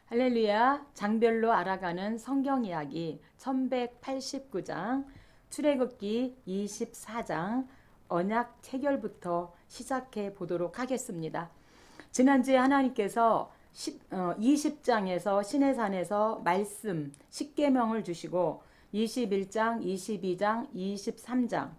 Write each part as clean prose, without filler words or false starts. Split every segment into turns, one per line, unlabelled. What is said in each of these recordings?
할렐루야, 장별로 알아가는 성경 이야기 1189장, 출애굽기 24장, 언약 체결부터 시작해 보도록 하겠습니다. 지난주에 하나님께서 20장에서 시내산에서 말씀 10계명을 주시고 21장, 22장, 23장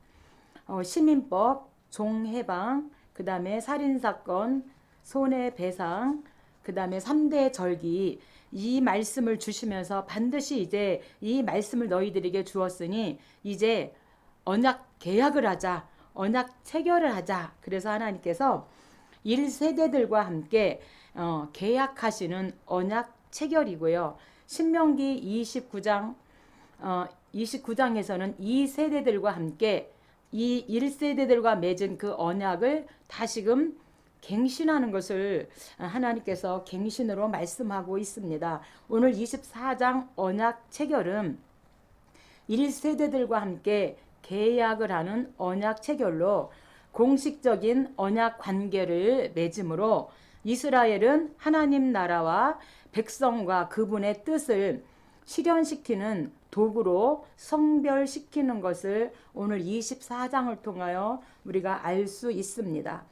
시민법, 종해방, 그 다음에 살인사건, 손해배상, 그 다음에 3대 절기, 이 말씀을 주시면서 반드시 이제 이 말씀을 너희들에게 주었으니 이제 언약 계약을 하자, 언약 체결을 하자. 그래서 하나님께서 1세대들과 함께 계약하시는 언약 체결이고요. 신명기 29장에서는 2세대들과 함께 이 1세대들과 맺은 그 언약을 다시금 갱신하는 것을 하나님께서 갱신으로 말씀하고 있습니다. 오늘 24장 언약 체결은 1세대들과 함께 계약을 하는 언약 체결로 공식적인 언약 관계를 맺음으로 이스라엘은 하나님 나라와 백성과 그분의 뜻을 실현시키는 도구로 성별시키는 것을 오늘 24장을 통하여 우리가 알 수 있습니다.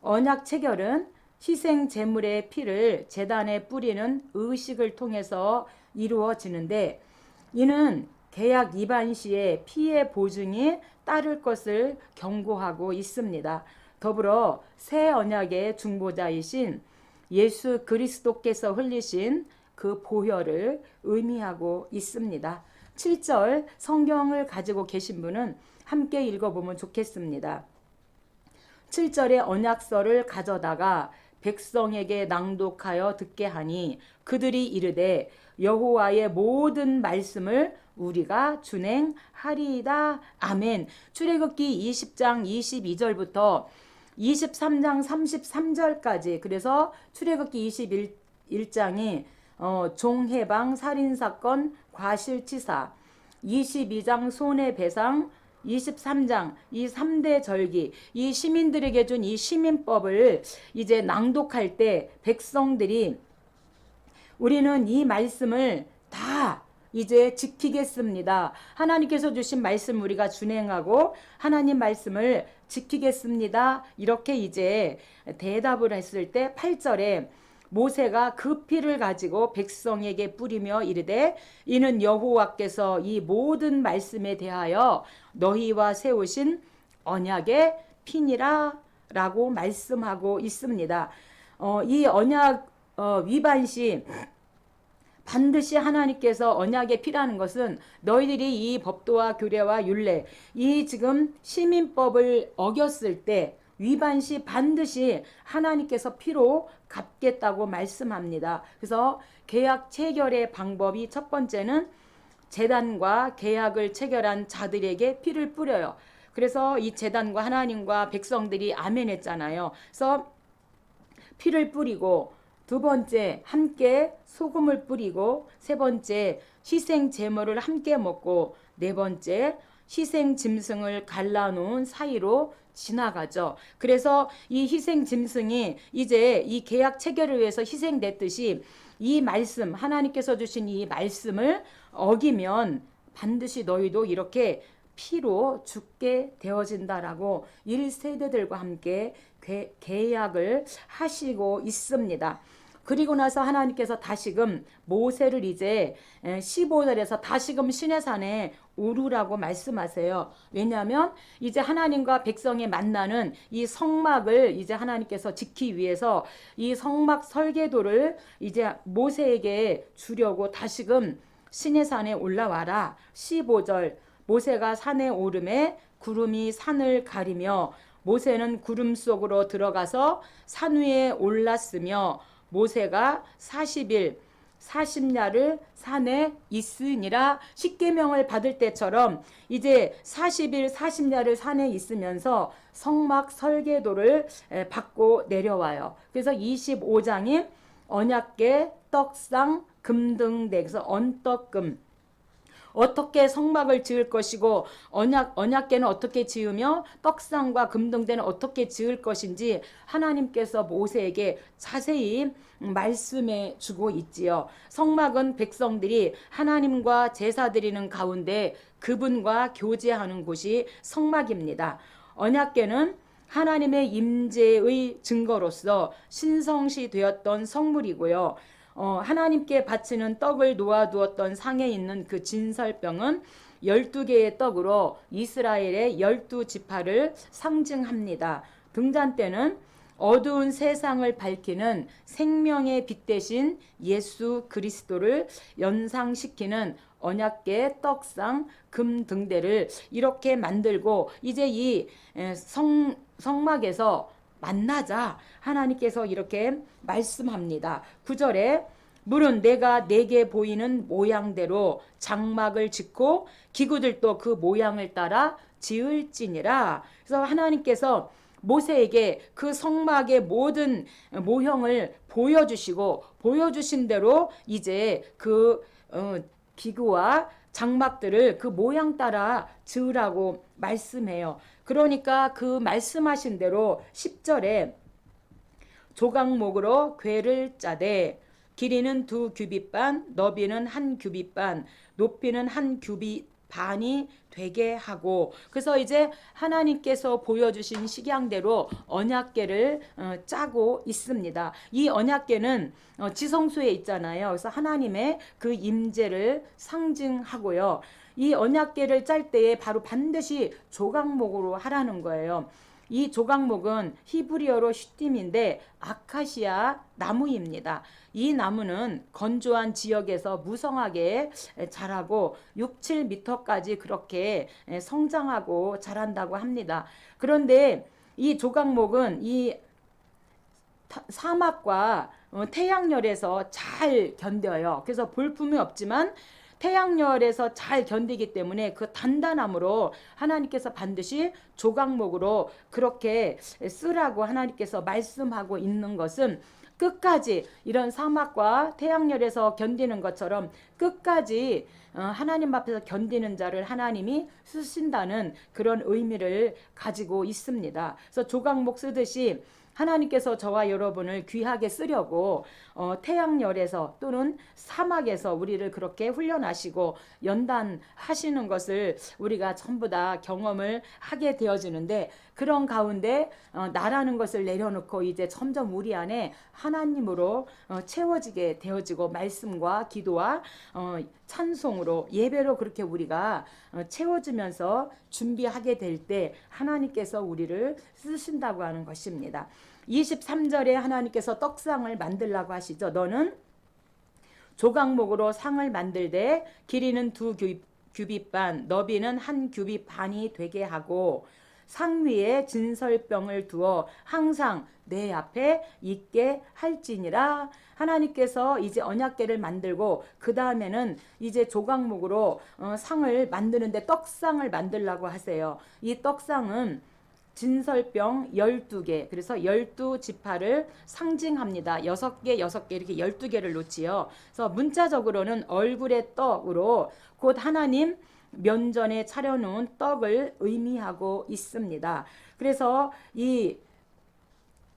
언약 체결은 희생 제물의 피를 제단에 뿌리는 의식을 통해서 이루어지는데 이는 계약 위반 시에 피해 보증이 따를 것을 경고하고 있습니다. 더불어 새 언약의 중보자이신 예수 그리스도께서 흘리신 그 보혈을 의미하고 있습니다. 7절 성경을 가지고 계신 분은 함께 읽어보면 좋겠습니다. 7절에 언약서를 가져다가 백성에게 낭독하여 듣게 하니 그들이 이르되 여호와의 모든 말씀을 우리가 준행하리이다. 아멘. 출애굽기 20장 22절부터 23장 33절까지 그래서 출애굽기 21장이 종해방 살인사건 과실치사 22장 손해배상 23장 이 3대 절기 이 시민들에게 준 이 시민법을 이제 낭독할 때 백성들이 우리는 이 말씀을 다 이제 지키겠습니다. 하나님께서 주신 말씀 우리가 준행하고 하나님 말씀을 지키겠습니다. 이렇게 이제 대답을 했을 때 8절에 모세가 그 피를 가지고 백성에게 뿌리며 이르되 이는 여호와께서 이 모든 말씀에 대하여 너희와 세우신 언약의 피니라 라고 말씀하고 있습니다. 이 언약 위반 시 반드시 하나님께서 언약의 피라는 것은 너희들이 이 법도와 규례와 율례 이 지금 시민법을 어겼을 때 위반 시 반드시 하나님께서 피로 갚겠다고 말씀합니다. 그래서 계약 체결의 방법이 첫 번째는 제단과 계약을 체결한 자들에게 피를 뿌려요. 그래서 이 제단과 하나님과 백성들이 아멘 했잖아요. 그래서 피를 뿌리고 두 번째 함께 소금을 뿌리고 세 번째 희생 제물을 함께 먹고 네 번째 희생 짐승을 갈라놓은 사이로 지나가죠. 그래서 이 희생 짐승이 이제 이 계약 체결을 위해서 희생됐듯이 이 말씀 하나님께서 주신 이 말씀을 어기면 반드시 너희도 이렇게 피로 죽게 되어진다라고 1세대들과 함께 계약을 하시고 있습니다. 그리고 나서 하나님께서 다시금 모세를 이제 15절에서 다시금 시내산에 오르라고 말씀하세요. 왜냐하면 이제 하나님과 백성이 만나는 이 성막을 이제 하나님께서 지키기 위해서 이 성막 설계도를 이제 모세에게 주려고 다시금 시내산에 올라와라. 15절 모세가 산에 오름에 구름이 산을 가리며 모세는 구름 속으로 들어가서 산 위에 올랐으며 모세가 40일 40야를 산에 있으니라. 십계명을 받을 때처럼 이제 40일 40야를 산에 있으면서 성막 설계도를 받고 내려와요. 그래서 25장이 언약궤 떡상 금등대 그래서 언떡금 어떻게 성막을 지을 것이고 언약궤는 어떻게 지으며 떡상과 금등대는 어떻게 지을 것인지 하나님께서 모세에게 자세히 말씀해 주고 있지요. 성막은 백성들이 하나님과 제사 드리는 가운데 그분과 교제하는 곳이 성막입니다. 언약궤는 하나님의 임재의 증거로서 신성시 되었던 성물이고요. 하나님께 바치는 떡을 놓아두었던 상에 있는 그 진설병은 12개의 떡으로 이스라엘의 12지파를 상징합니다. 등잔대는 어두운 세상을 밝히는 생명의 빛 대신 예수 그리스도를 연상시키는 언약궤, 떡상, 금등대를 이렇게 만들고 이제 이 성막에서 만나자 하나님께서 이렇게 말씀합니다. 9절에 물은 내가 내게 보이는 모양대로 장막을 짓고 기구들도 그 모양을 따라 지을지니라. 그래서 하나님께서 모세에게 그 성막의 모든 모형을 보여주시고 보여주신 대로 이제 그 기구와 장막들을 그 모양 따라 지으라고 말씀해요. 그러니까 그 말씀하신 대로 10절에 조각목으로 궤를 짜되 길이는 2규빗 반, 너비는 1규빗 반, 높이는 1규빗 반이 되게 하고, 그래서 이제 하나님께서 보여주신 식양대로 언약궤를 짜고 있습니다. 이 언약궤는 지성소에 있잖아요. 그래서 하나님의 그 임재를 상징하고요. 이 언약궤를 짤 때에 바로 반드시 조각목으로 하라는 거예요. 이 조각목은 히브리어로 슈팀인데 아카시아 나무입니다. 이 나무는 건조한 지역에서 무성하게 자라고 6, 7m까지 그렇게 성장하고 자란다고 합니다. 그런데 이 조각목은 이 사막과 태양열에서 잘 견뎌요. 그래서 볼품이 없지만 태양열에서 잘 견디기 때문에 그 단단함으로 하나님께서 반드시 조각목으로 그렇게 쓰라고 하나님께서 말씀하고 있는 것은 끝까지 이런 사막과 태양열에서 견디는 것처럼 끝까지 하나님 앞에서 견디는 자를 하나님이 쓰신다는 그런 의미를 가지고 있습니다. 그래서 조각목 쓰듯이 하나님께서 저와 여러분을 귀하게 쓰려고 태양열에서 또는 사막에서 우리를 그렇게 훈련하시고 연단하시는 것을 우리가 전부 다 경험을 하게 되어지는데, 그런 가운데 나라는 것을 내려놓고 이제 점점 우리 안에 하나님으로 채워지게 되어지고 말씀과 기도와 찬송으로 예배로 그렇게 우리가 채워지면서 준비하게 될 때 하나님께서 우리를 쓰신다고 하는 것입니다. 23절에 하나님께서 떡상을 만들라고 하시죠. 너는 조각목으로 상을 만들되 길이는 2규빗 반, 너비는 1규빗 반이 되게 하고 상 위에 진설병을 두어 항상 내 앞에 있게 할지니라. 하나님께서 이제 언약궤를 만들고 그 다음에는 이제 조각목으로 상을 만드는데 떡상을 만들라고 하세요. 이 떡상은 진설병 12개, 그래서 12지파를 상징합니다. 6개, 6개 이렇게 12개를 놓지요. 그래서 문자적으로는 얼굴의 떡으로 곧 하나님 면전에 차려놓은 떡을 의미하고 있습니다. 그래서 이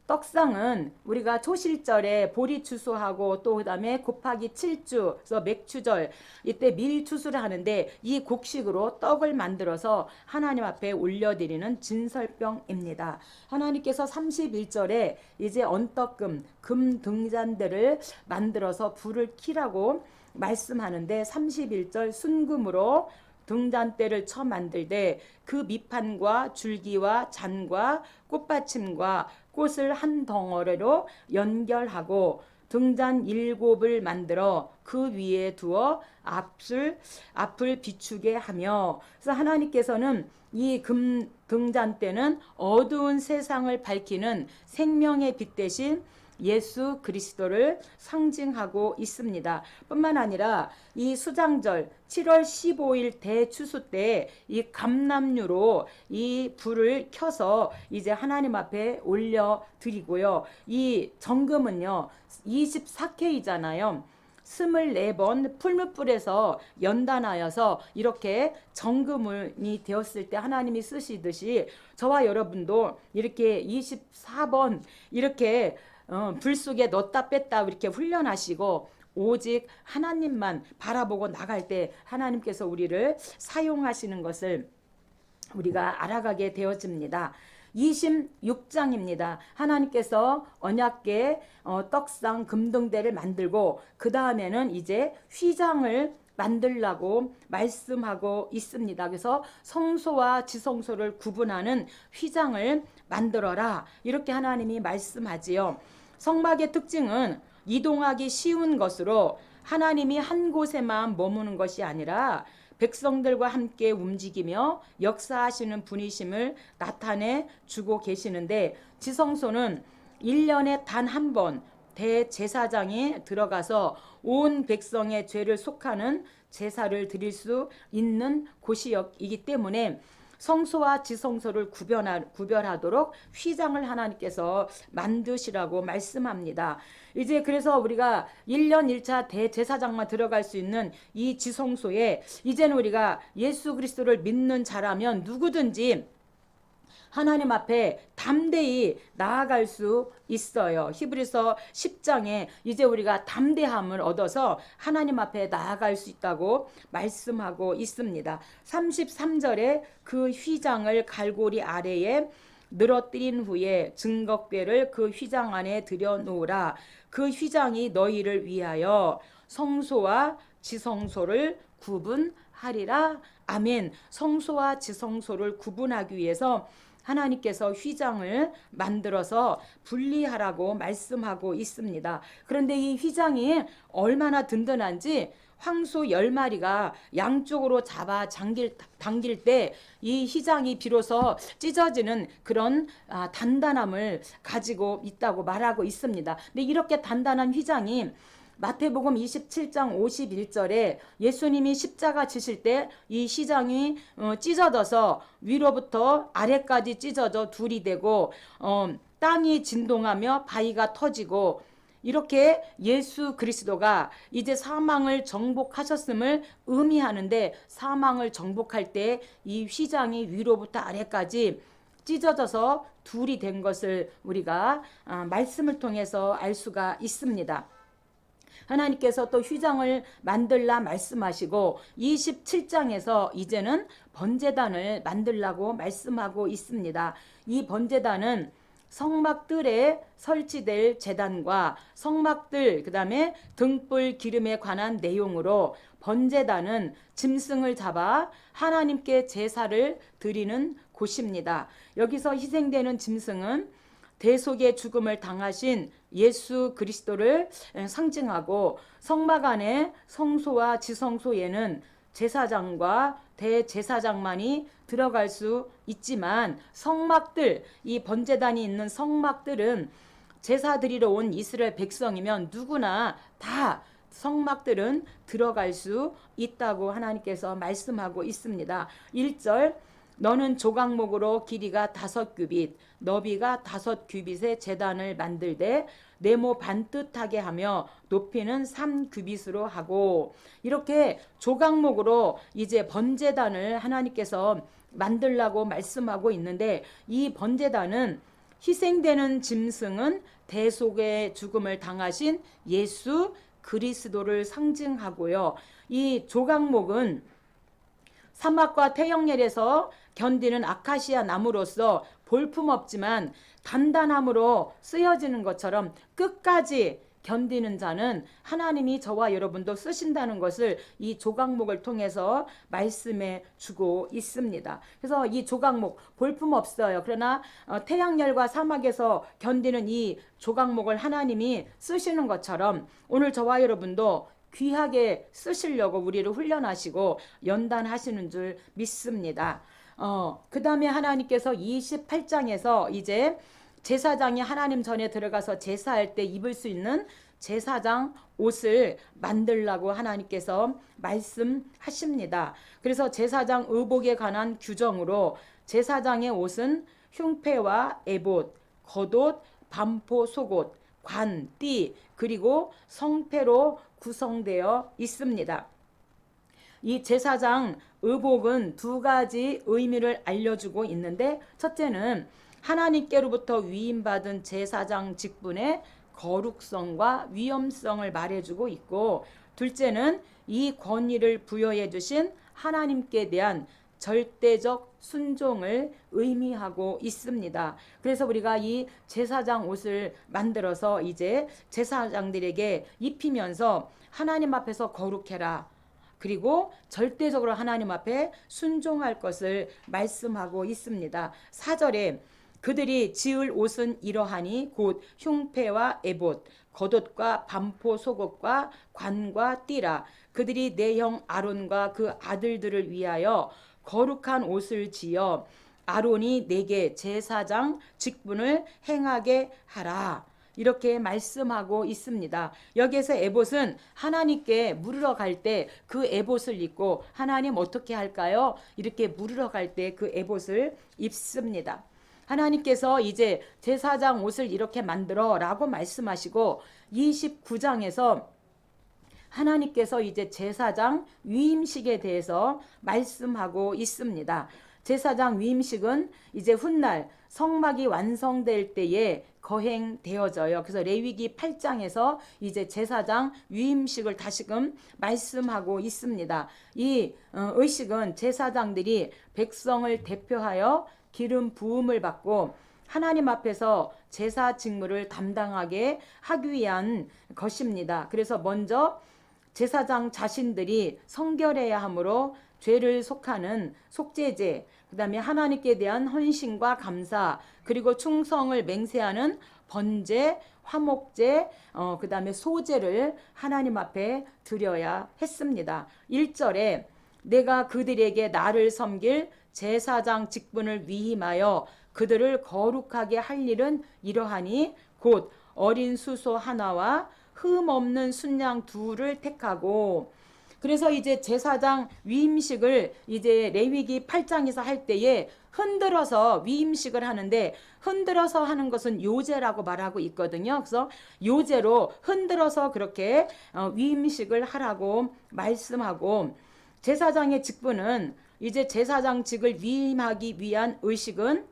떡상은 우리가 초실절에 보리 추수하고 또 그다음에 곱하기 7주, 그래서 맥추절 이때 밀 추수를 하는데 이 곡식으로 떡을 만들어서 하나님 앞에 올려드리는 진설병입니다. 하나님께서 31절에 이제 언떡금, 금 등잔대를 만들어서 불을 켜라고 말씀하는데 31절 순금으로 등잔대를 쳐 만들되 그 밑판과 줄기와 잔과 꽃받침과 꽃을 한 덩어리로 연결하고 등잔 7을 만들어 그 위에 두어 앞을 비추게 하며, 그래서 하나님께서는 이 금 등잔대는 어두운 세상을 밝히는 생명의 빛 대신 예수 그리스도를 상징하고 있습니다. 뿐만 아니라 이 수장절 7월 15일 대추수 때 이 감람류로 이 불을 켜서 이제 하나님 앞에 올려 드리고요. 이 정금은요 24K잖아요. 24번 풀무불에서 연단하여서 이렇게 정금이 되었을 때 하나님이 쓰시듯이 저와 여러분도 이렇게 24번 이렇게 불 속에 넣었다 뺐다 이렇게 훈련하시고 오직 하나님만 바라보고 나갈 때 하나님께서 우리를 사용하시는 것을 우리가 알아가게 되어집니다. 26장입니다. 하나님께서 언약궤 떡상 금등대를 만들고 그 다음에는 이제 휘장을 만들라고 말씀하고 있습니다. 그래서 성소와 지성소를 구분하는 휘장을 만들어라 이렇게 하나님이 말씀하지요. 성막의 특징은 이동하기 쉬운 것으로 하나님이 한 곳에만 머무는 것이 아니라 백성들과 함께 움직이며 역사하시는 분이심을 나타내 주고 계시는데 지성소는 1년에 단 한 번 대제사장이 들어가서 온 백성의 죄를 속하는 제사를 드릴 수 있는 곳이기 때문에 성소와 지성소를 구별하도록 휘장을 하나님께서 만드시라고 말씀합니다. 이제 그래서 우리가 1년 1차 대제사장만 들어갈 수 있는 이 지성소에 이제는 우리가 예수 그리스도를 믿는 자라면 누구든지 하나님 앞에 담대히 나아갈 수 있어요. 히브리서 10장에 이제 우리가 담대함을 얻어서 하나님 앞에 나아갈 수 있다고 말씀하고 있습니다. 33절에 그 휘장을 갈고리 아래에 늘어뜨린 후에 증거궤를 그 휘장 안에 들여놓으라. 그 휘장이 너희를 위하여 성소와 지성소를 구분하리라. 아멘. 성소와 지성소를 구분하기 위해서 하나님께서 휘장을 만들어서 분리하라고 말씀하고 있습니다. 그런데 이 휘장이 얼마나 든든한지 황소 10마리가 양쪽으로 잡아 당길 때 이 휘장이 비로소 찢어지는 그런 단단함을 가지고 있다고 말하고 있습니다. 근데 이렇게 단단한 휘장이 마태복음 27장 51절에 예수님이 십자가 지실 때 이 휘장이 찢어져서 위로부터 아래까지 찢어져 둘이 되고 땅이 진동하며 바위가 터지고 이렇게 예수 그리스도가 이제 사망을 정복하셨음을 의미하는데 사망을 정복할 때 이 휘장이 위로부터 아래까지 찢어져서 둘이 된 것을 우리가 말씀을 통해서 알 수가 있습니다. 하나님께서 또 휘장을 만들라 말씀하시고 27장에서 이제는 번제단을 만들라고 말씀하고 있습니다. 이 번제단은 성막들에 설치될 제단과 성막들 그다음에 등불 기름에 관한 내용으로 번제단은 짐승을 잡아 하나님께 제사를 드리는 곳입니다. 여기서 희생되는 짐승은 대속의 죽음을 당하신 예수 그리스도를 상징하고 성막 안에 성소와 지성소에는 제사장과 대제사장만이 들어갈 수 있지만 성막들 이 번제단이 있는 성막들은 제사 드리러 온 이스라엘 백성이면 누구나 다 성막들은 들어갈 수 있다고 하나님께서 말씀하고 있습니다. 1절 너는 조각목으로 길이가 5규빗 너비가 5규빗의 제단을 만들되 네모 반듯하게 하며 높이는 3규빗으로 하고 이렇게 조각목으로 이제 번제단을 하나님께서 만들라고 말씀하고 있는데 이 번제단은 희생되는 짐승은 대속의 죽음을 당하신 예수 그리스도를 상징하고요. 이 조각목은 사막과 태영열에서 견디는 아카시아 나무로서 볼품없지만 단단함으로 쓰여지는 것처럼 끝까지 견디는 자는 하나님이 저와 여러분도 쓰신다는 것을 이 조각목을 통해서 말씀해 주고 있습니다. 그래서 이 조각목 볼품없어요. 그러나 태양열과 사막에서 견디는 이 조각목을 하나님이 쓰시는 것처럼 오늘 저와 여러분도 귀하게 쓰시려고 우리를 훈련하시고 연단하시는 줄 믿습니다. 그 다음에 하나님께서 28장에서 이제 제사장이 하나님 전에 들어가서 제사할 때 입을 수 있는 제사장 옷을 만들라고 하나님께서 말씀하십니다. 그래서 제사장 의복에 관한 규정으로 제사장의 옷은 흉패와 에봇, 겉옷, 반포 속옷, 관, 띠, 그리고 성패로 구성되어 있습니다. 이 제사장 의복은 두 가지 의미를 알려주고 있는데, 첫째는 하나님께로부터 위임받은 제사장 직분의 거룩성과 위엄성을 말해주고 있고, 둘째는 이 권위를 부여해 주신 하나님께 대한 절대적 순종을 의미하고 있습니다. 그래서 우리가 이 제사장 옷을 만들어서 이제 제사장들에게 입히면서 하나님 앞에서 거룩해라, 그리고 절대적으로 하나님 앞에 순종할 것을 말씀하고 있습니다. 4절에 그들이 지을 옷은 이러하니 곧 흉패와 에봇, 겉옷과 반포 속옷과 관과 띠라. 그들이 내 형 아론과 그 아들들을 위하여 거룩한 옷을 지어 아론이 내게 제사장 직분을 행하게 하라. 이렇게 말씀하고 있습니다. 여기에서 에봇은 하나님께 물으러 갈 때 그 에봇을 입고, 하나님 어떻게 할까요? 이렇게 물으러 갈 때 그 에봇을 입습니다. 하나님께서 이제 제사장 옷을 이렇게 만들어 라고 말씀하시고, 29장에서 하나님께서 이제 제사장 위임식에 대해서 말씀하고 있습니다. 제사장 위임식은 이제 훗날 성막이 완성될 때에 거행되어져요. 그래서 레위기 8장에서 이제 제사장 위임식을 다시금 말씀하고 있습니다. 이 의식은 제사장들이 백성을 대표하여 기름 부음을 받고 하나님 앞에서 제사 직무를 담당하게 하기 위한 것입니다. 그래서 먼저 제사장 자신들이 성결해야 하므로 죄를 속하는 속죄제, 그 다음에 하나님께 대한 헌신과 감사, 그리고 충성을 맹세하는 번제, 화목제, 그 다음에 소제를 하나님 앞에 드려야 했습니다. 1절에 내가 그들에게 나를 섬길 제사장 직분을 위임하여 그들을 거룩하게 할 일은 이러하니 곧 어린 수소 하나와 흠 없는 순양 둘을 택하고. 그래서 이제 제사장 위임식을 이제 레위기 8장에서 할 때에 흔들어서 위임식을 하는데, 흔들어서 하는 것은 요제라고 말하고 있거든요. 그래서 요제로 흔들어서 그렇게 위임식을 하라고 말씀하고, 제사장의 직분은 이제 제사장직을 위임하기 위한 의식은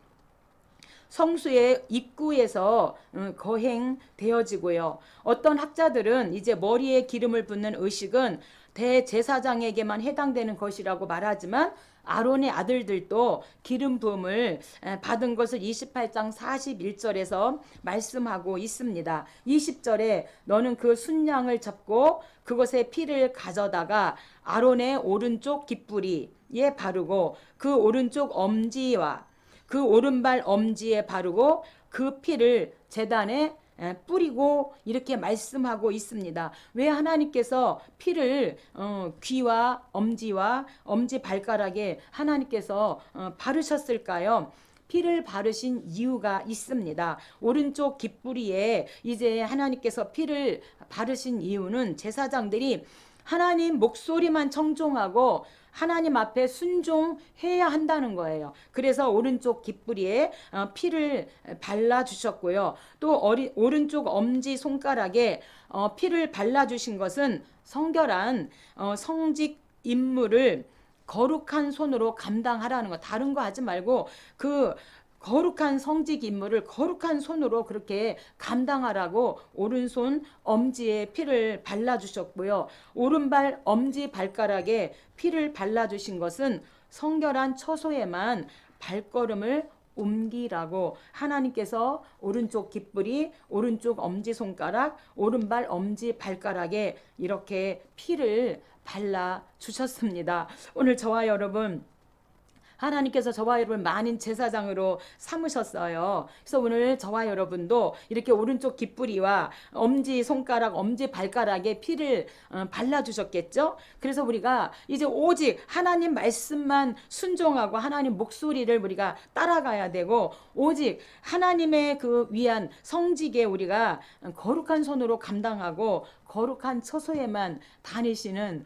성수의 입구에서 거행되어지고요. 어떤 학자들은 이제 머리에 기름을 붓는 의식은 대제사장에게만 해당되는 것이라고 말하지만, 아론의 아들들도 기름 부음을 받은 것을 28장 41절에서 말씀하고 있습니다. 20절에 너는 그 순양을 잡고 그것의 피를 가져다가 아론의 오른쪽 깃뿌리에 바르고 그 오른쪽 엄지와 그 오른발 엄지에 바르고 그 피를 제단에 뿌리고, 이렇게 말씀하고 있습니다. 왜 하나님께서 피를 귀와 엄지와 엄지 발가락에 하나님께서 바르셨을까요? 피를 바르신 이유가 있습니다. 오른쪽 깃뿌리에 이제 하나님께서 피를 바르신 이유는 제사장들이 하나님 목소리만 청종하고 하나님 앞에 순종해야 한다는 거예요. 그래서 오른쪽 깃뿌리에 피를 발라주셨고요. 또 오른쪽 엄지 손가락에 피를 발라주신 것은 성결한 성직 임무를 거룩한 손으로 감당하라는 거. 다른 거 하지 말고 그 거룩한 성직 임무를 거룩한 손으로 그렇게 감당하라고 오른손 엄지에 피를 발라주셨고요. 오른발 엄지 발가락에 피를 발라주신 것은 성결한 처소에만 발걸음을 옮기라고, 하나님께서 오른쪽 깃뿌리, 오른쪽 엄지손가락, 오른발 엄지 발가락에 이렇게 피를 발라주셨습니다. 오늘 저와 여러분, 하나님께서 저와 여러분 많은 제사장으로 삼으셨어요. 그래서 오늘 저와 여러분도 이렇게 오른쪽 깃뿌리와 엄지 손가락, 엄지 발가락에 피를 발라주셨겠죠. 그래서 우리가 이제 오직 하나님 말씀만 순종하고 하나님 목소리를 우리가 따라가야 되고, 오직 하나님의 그 위한 성직에 우리가 거룩한 손으로 감당하고 거룩한 처소에만 다니시는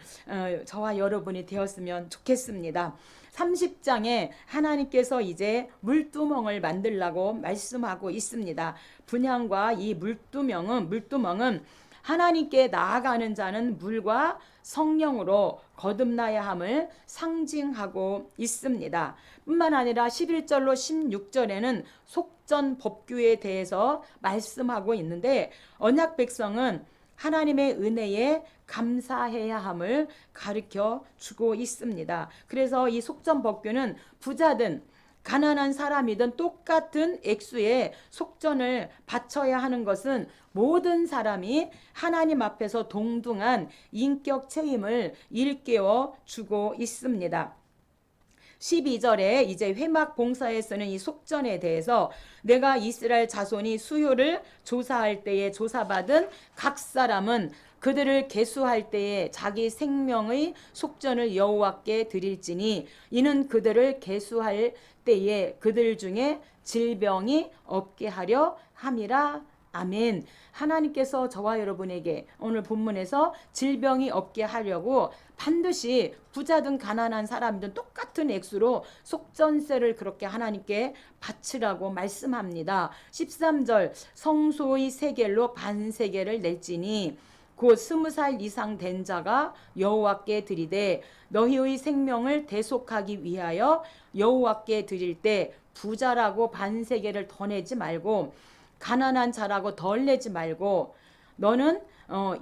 저와 여러분이 되었으면 좋겠습니다. 30장에 하나님께서 이제 물두멍을 만들라고 말씀하고 있습니다. 분향과 이 물두멍은 하나님께 나아가는 자는 물과 성령으로 거듭나야 함을 상징하고 있습니다. 뿐만 아니라 11절로 16절에는 속전 법규에 대해서 말씀하고 있는데, 언약 백성은 하나님의 은혜에 감사해야 함을 가르쳐 주고 있습니다. 그래서 이 속전 법규는 부자든 가난한 사람이든 똑같은 액수의 속전을 바쳐야 하는 것은 모든 사람이 하나님 앞에서 동등한 인격 책임을 일깨워 주고 있습니다. 12절에 이제 회막 봉사에 쓰는 이 속전에 대해서 내가 이스라엘 자손이 수요를 조사할 때에 조사받은 각 사람은 그들을 계수할 때에 자기 생명의 속전을 여호와께 드릴지니 이는 그들을 계수할 때에 그들 중에 질병이 없게 하려 함이라. 아멘. 하나님께서 저와 여러분에게 오늘 본문에서 질병이 없게 하려고 반드시 부자든 가난한 사람이든 똑같은 액수로 속전세를 그렇게 하나님께 바치라고 말씀합니다. 13절 성소의 세겔로 반세겔을 낼지니 곧 20살 이상 된 자가 여호와께 드리되 너희의 생명을 대속하기 위하여 여호와께 드릴 때 부자라고 반세겔을 더 내지 말고 가난한 자라고 덜 내지 말고 너는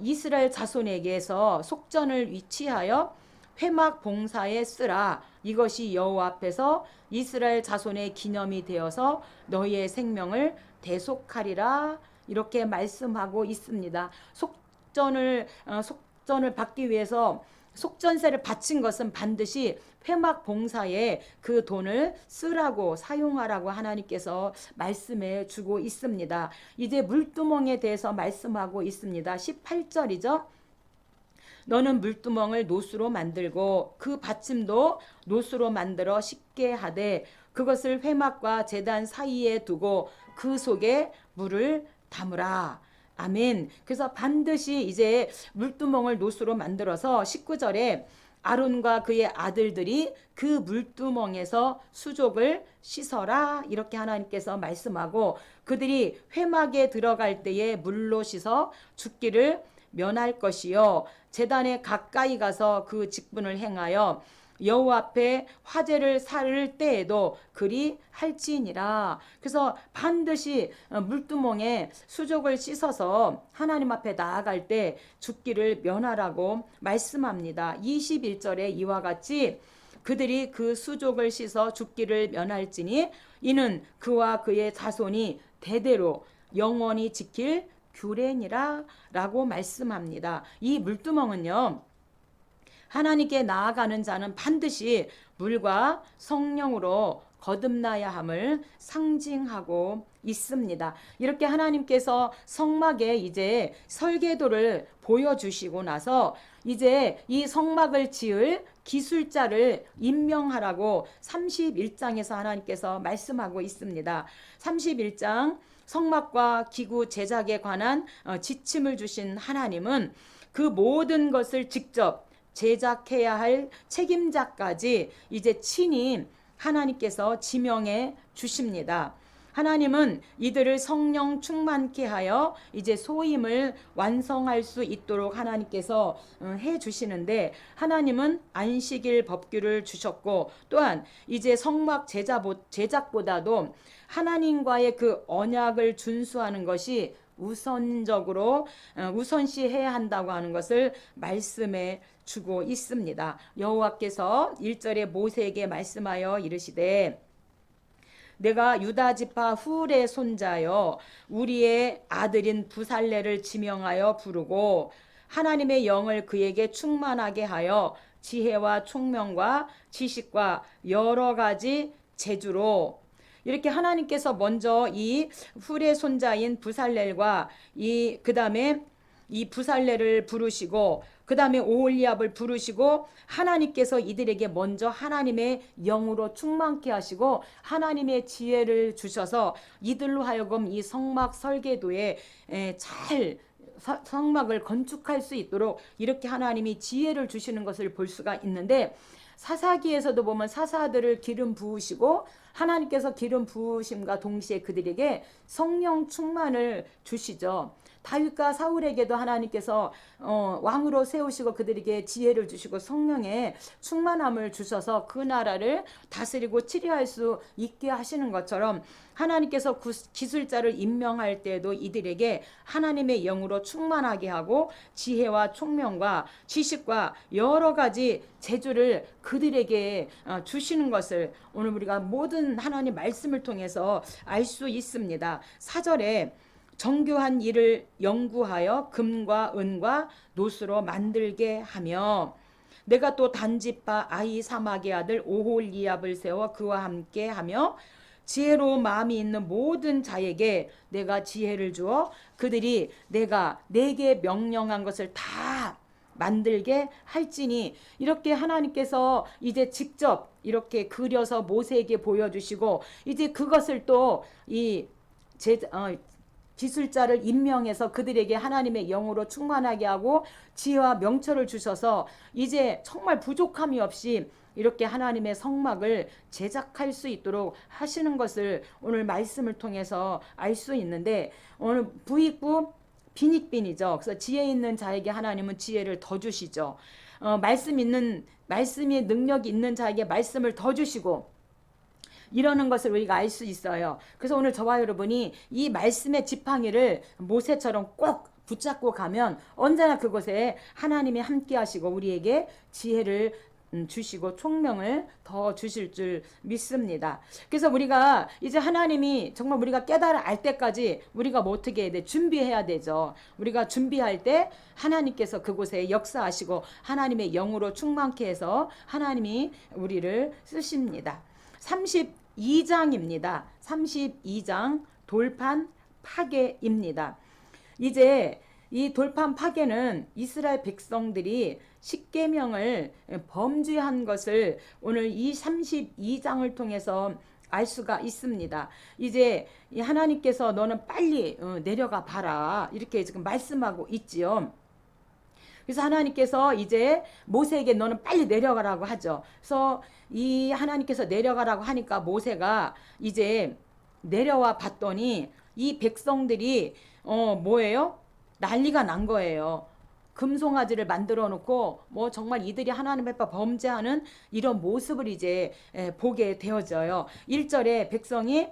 이스라엘 자손에게서 속전을 위치하여 회막 봉사에 쓰라. 이것이 여호와 앞에서 이스라엘 자손의 기념이 되어서 너희의 생명을 대속하리라. 이렇게 말씀하고 있습니다. 속전을 받기 위해서 속전세를 바친 것은 반드시 회막 봉사에 그 돈을 쓰라고 사용하라고 하나님께서 말씀해 주고 있습니다. 이제 물두멍에 대해서 말씀하고 있습니다. 18절이죠. 너는 물두멍을 노수로 만들고 그 받침도 노수로 만들어 쉽게 하되 그것을 회막과 제단 사이에 두고 그 속에 물을 담으라. 아멘. 그래서 반드시 이제 물두멍을 노수로 만들어서 19절에 아론과 그의 아들들이 그 물두멍에서 수족을 씻어라. 이렇게 하나님께서 말씀하고 그들이 회막에 들어갈 때에 물로 씻어 죽기를 면할 것이요 제단에 가까이 가서 그 직분을 행하여 여호와 앞에 화제를 살 때에도 그리 할지니라. 그래서 반드시 물두멍에 수족을 씻어서 하나님 앞에 나아갈 때 죽기를 면하라고 말씀합니다. 21절에 이와 같이 그들이 그 수족을 씻어 죽기를 면할지니 이는 그와 그의 자손이 대대로 영원히 지킬 규례니라 라고 말씀합니다. 이 물두멍은요 하나님께 나아가는 자는 반드시 물과 성령으로 거듭나야 함을 상징하고 있습니다. 이렇게 하나님께서 성막에 이제 설계도를 보여주시고 나서 이제 이 성막을 지을 기술자를 임명하라고 31장에서 하나님께서 말씀하고 있습니다. 31장 성막과 기구 제작에 관한 지침을 주신 하나님은 그 모든 것을 직접 제작해야 할 책임자까지 이제 친히 하나님께서 지명해 주십니다. 하나님은 이들을 성령 충만케 하여 이제 소임을 완성할 수 있도록 하나님께서 해 주시는데 하나님은 안식일 법규를 주셨고 또한 이제 성막 제작보다도 하나님과의 그 언약을 준수하는 것이 우선시해야 한다고 하는 것을 말씀해 주고 있습니다. 여호와께서 1절에 모세에게 말씀하여 이르시되 내가 유다 지파 훌의 손자여 우리의 아들인 부살레를 지명하여 부르고 하나님의 영을 그에게 충만하게 하여 지혜와 총명과 지식과 여러 가지 재주로 이렇게 하나님께서 먼저 이 훌의 손자인 부살렐과 그다음에 이 부살렐을 부르시고 그다음에 오홀리압을 부르시고 하나님께서 이들에게 먼저 하나님의 영으로 충만케 하시고 하나님의 지혜를 주셔서 이들로 하여금 이 성막 설계도에 잘 성막을 건축할 수 있도록 이렇게 하나님이 지혜를 주시는 것을 볼 수가 있는데 사사기에서도 보면 사사들을 기름 부으시고 하나님께서 기름 부으심과 동시에 그들에게 성령 충만을 주시죠. 다윗과 사울에게도 하나님께서 왕으로 세우시고 그들에게 지혜를 주시고 성령의 충만함을 주셔서 그 나라를 다스리고 치리할 수 있게 하시는 것처럼 하나님께서 기술자를 임명할 때에도 이들에게 하나님의 영으로 충만하게 하고 지혜와 총명과 지식과 여러 가지 재주를 그들에게 주시는 것을 오늘 우리가 모든 하나님 말씀을 통해서 알 수 있습니다. 4절에 정교한 일을 연구하여 금과 은과 노수로 만들게 하며 내가 또 단지파 아히사막의 아들 오홀리압을 세워 그와 함께 하며 지혜로운 마음이 있는 모든 자에게 내가 지혜를 주어 그들이 내가 내게 명령한 것을 다 만들게 할지니 이렇게 하나님께서 이제 직접 이렇게 그려서 모세에게 보여주시고 이제 그것을 또 이 기술자를 임명해서 그들에게 하나님의 영으로 충만하게 하고 지혜와 명철을 주셔서 이제 정말 부족함이 없이 이렇게 하나님의 성막을 제작할 수 있도록 하시는 것을 오늘 말씀을 통해서 알 수 있는데 오늘 부익부 빈익빈이죠. 그래서 지혜 있는 자에게 하나님은 지혜를 더 주시죠. 말씀이 능력이 있는 자에게 말씀을 더 주시고 이러는 것을 우리가 알 수 있어요. 그래서 오늘 저와 여러분이 이 말씀의 지팡이를 모세처럼 꼭 붙잡고 가면 언제나 그곳에 하나님이 함께 하시고 우리에게 지혜를 주시고 총명을 더 주실 줄 믿습니다. 그래서 우리가 이제 하나님이 정말 우리가 깨달아 알 때까지 우리가 뭐 어떻게 해야 돼? 준비해야 되죠. 우리가 준비할 때 하나님께서 그곳에 역사하시고 하나님의 영으로 충만케 해서 하나님이 우리를 쓰십니다. 32장입니다. 32장 돌판 파괴입니다. 이제 이 돌판 파괴는 이스라엘 백성들이 십계명을 범죄한 것을 오늘 이 32장을 통해서 알 수가 있습니다. 이제 하나님께서 너는 빨리 내려가 봐라 이렇게 지금 말씀하고 있지요. 그래서 하나님께서 이제 모세에게 너는 빨리 내려가라고 하죠. 그래서 이 하나님께서 내려가라고 하니까 모세가 이제 내려와 봤더니 이 백성들이 뭐예요? 난리가 난 거예요. 금송아지를 만들어 놓고 뭐 정말 이들이 하나님 앞에 범죄하는 이런 모습을 이제 보게 되어져요. 1절에 백성이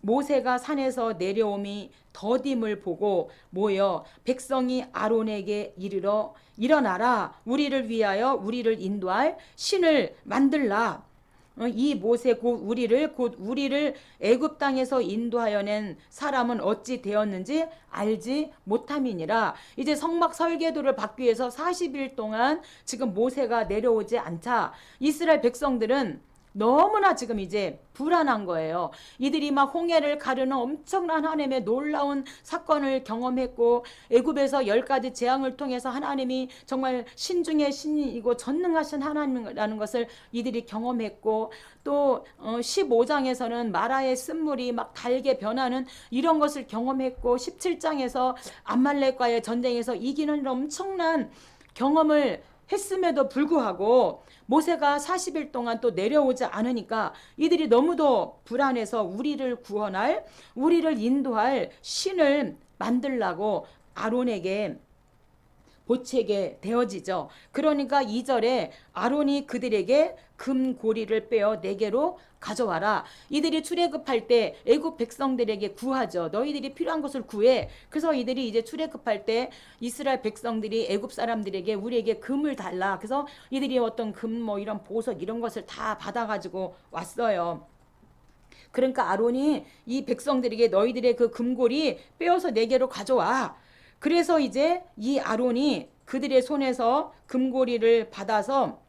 모세가 산에서 내려옴이 더딤을 보고 모여 백성이 아론에게 이르러 일어나라 우리를 위하여 우리를 인도할 신을 만들라. 이 모세 곧 우리를 애굽 땅에서 인도하여 낸 사람은 어찌 되었는지 알지 못함이니라. 이제 성막 설계도를 받기 위해서 40일 동안 지금 모세가 내려오지 않자 이스라엘 백성들은 너무나 지금 이제 불안한 거예요. 이들이 막 홍해를 가르는 엄청난 하나님의 놀라운 사건을 경험했고 애굽에서 10가지 재앙을 통해서 하나님이 정말 신 중에 신이고 전능하신 하나님이라는 것을 이들이 경험했고 또 15장에서는 마라의 쓴물이 막 달게 변하는 이런 것을 경험했고 17장에서 암말렉과의 전쟁에서 이기는 이런 엄청난 경험을 했음에도 불구하고 모세가 40일 동안 또 내려오지 않으니까 이들이 너무도 불안해서 우리를 구원할 우리를 인도할 신을 만들라고 아론에게 보채게 되어지죠. 그러니까 2절에 아론이 그들에게 금고리를 빼어 내게로 가져와라. 이들이 출애굽할 때 애굽 백성들에게 구하죠. 너희들이 필요한 것을 구해. 그래서 이들이 이제 출애굽할 때 이스라엘 백성들이 애굽 사람들에게 우리에게 금을 달라. 그래서 이들이 어떤 금 뭐 이런 보석 이런 것을 다 받아가지고 왔어요. 그러니까 아론이 이 백성들에게 너희들의 그 금고리 빼어서 내게로 가져와. 그래서 이제 이 아론이 그들의 손에서 금고리를 받아서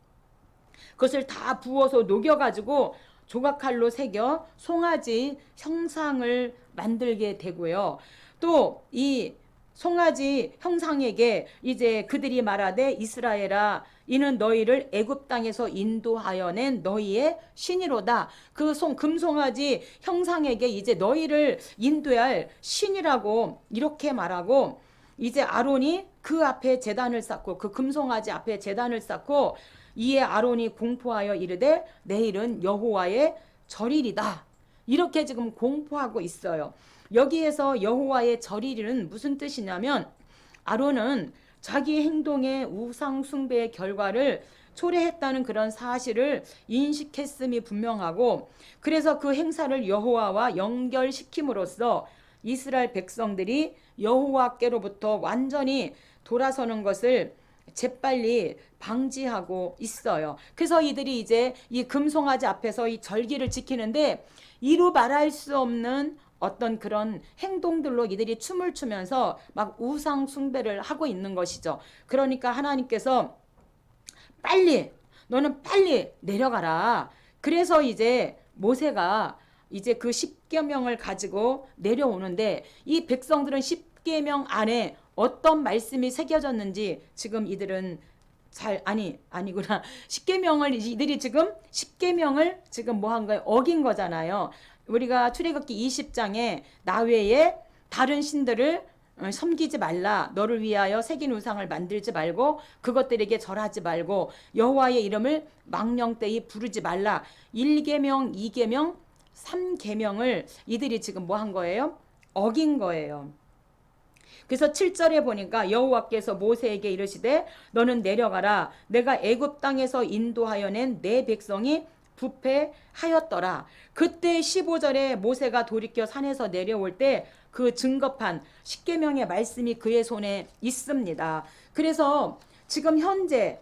그것을 다 부어서 녹여가지고 조각칼로 새겨 송아지 형상을 만들게 되고요. 또 이 송아지 형상에게 이제 그들이 말하되 이스라엘아 이는 너희를 애굽 땅에서 인도하여 낸 너희의 신이로다. 그 금송아지 형상에게 이제 너희를 인도할 신이라고 이렇게 말하고 이제 아론이 그 앞에 제단을 쌓고 그 금송아지 앞에 제단을 쌓고 이에 아론이 공포하여 이르되 내일은 여호와의 절일이다. 이렇게 지금 공포하고 있어요. 여기에서 여호와의 절일은 무슨 뜻이냐면 아론은 자기 행동의 우상 숭배의 결과를 초래했다는 그런 사실을 인식했음이 분명하고, 그래서 그 행사를 여호와와 연결시킴으로써 이스라엘 백성들이 여호와께로부터 완전히 돌아서는 것을 재빨리 방지하고 있어요. 그래서 이들이 이제 이 금송아지 앞에서 이 절기를 지키는데 이루 말할 수 없는 어떤 그런 행동들로 이들이 춤을 추면서 막 우상 숭배를 하고 있는 것이죠. 그러니까 하나님께서 너는 빨리 내려가라. 그래서 이제 모세가 이제 그 십계명을 가지고 내려오는데 이 백성들은 십계명 안에 어떤 말씀이 새겨졌는지 지금 이들은 아니구나. 이들이 지금 십계명을 지금 뭐 한 거예요? 어긴 거잖아요. 우리가 출애굽기 20장에 나 외에 다른 신들을 섬기지 말라. 너를 위하여 새긴 우상을 만들지 말고 그것들에게 절하지 말고 여호와의 이름을 망령되이 부르지 말라. 1계명, 2계명, 3계명을 이들이 지금 뭐 한 거예요? 어긴 거예요. 그래서 7절에 보니까 여호와께서 모세에게 이르시되 너는 내려가라. 내가 애굽 땅에서 인도하여 낸 내 백성이 부패하였더라. 그때 15절에 모세가 돌이켜 산에서 내려올 때 그 증거판 십계명의 말씀이 그의 손에 있습니다. 그래서 지금 현재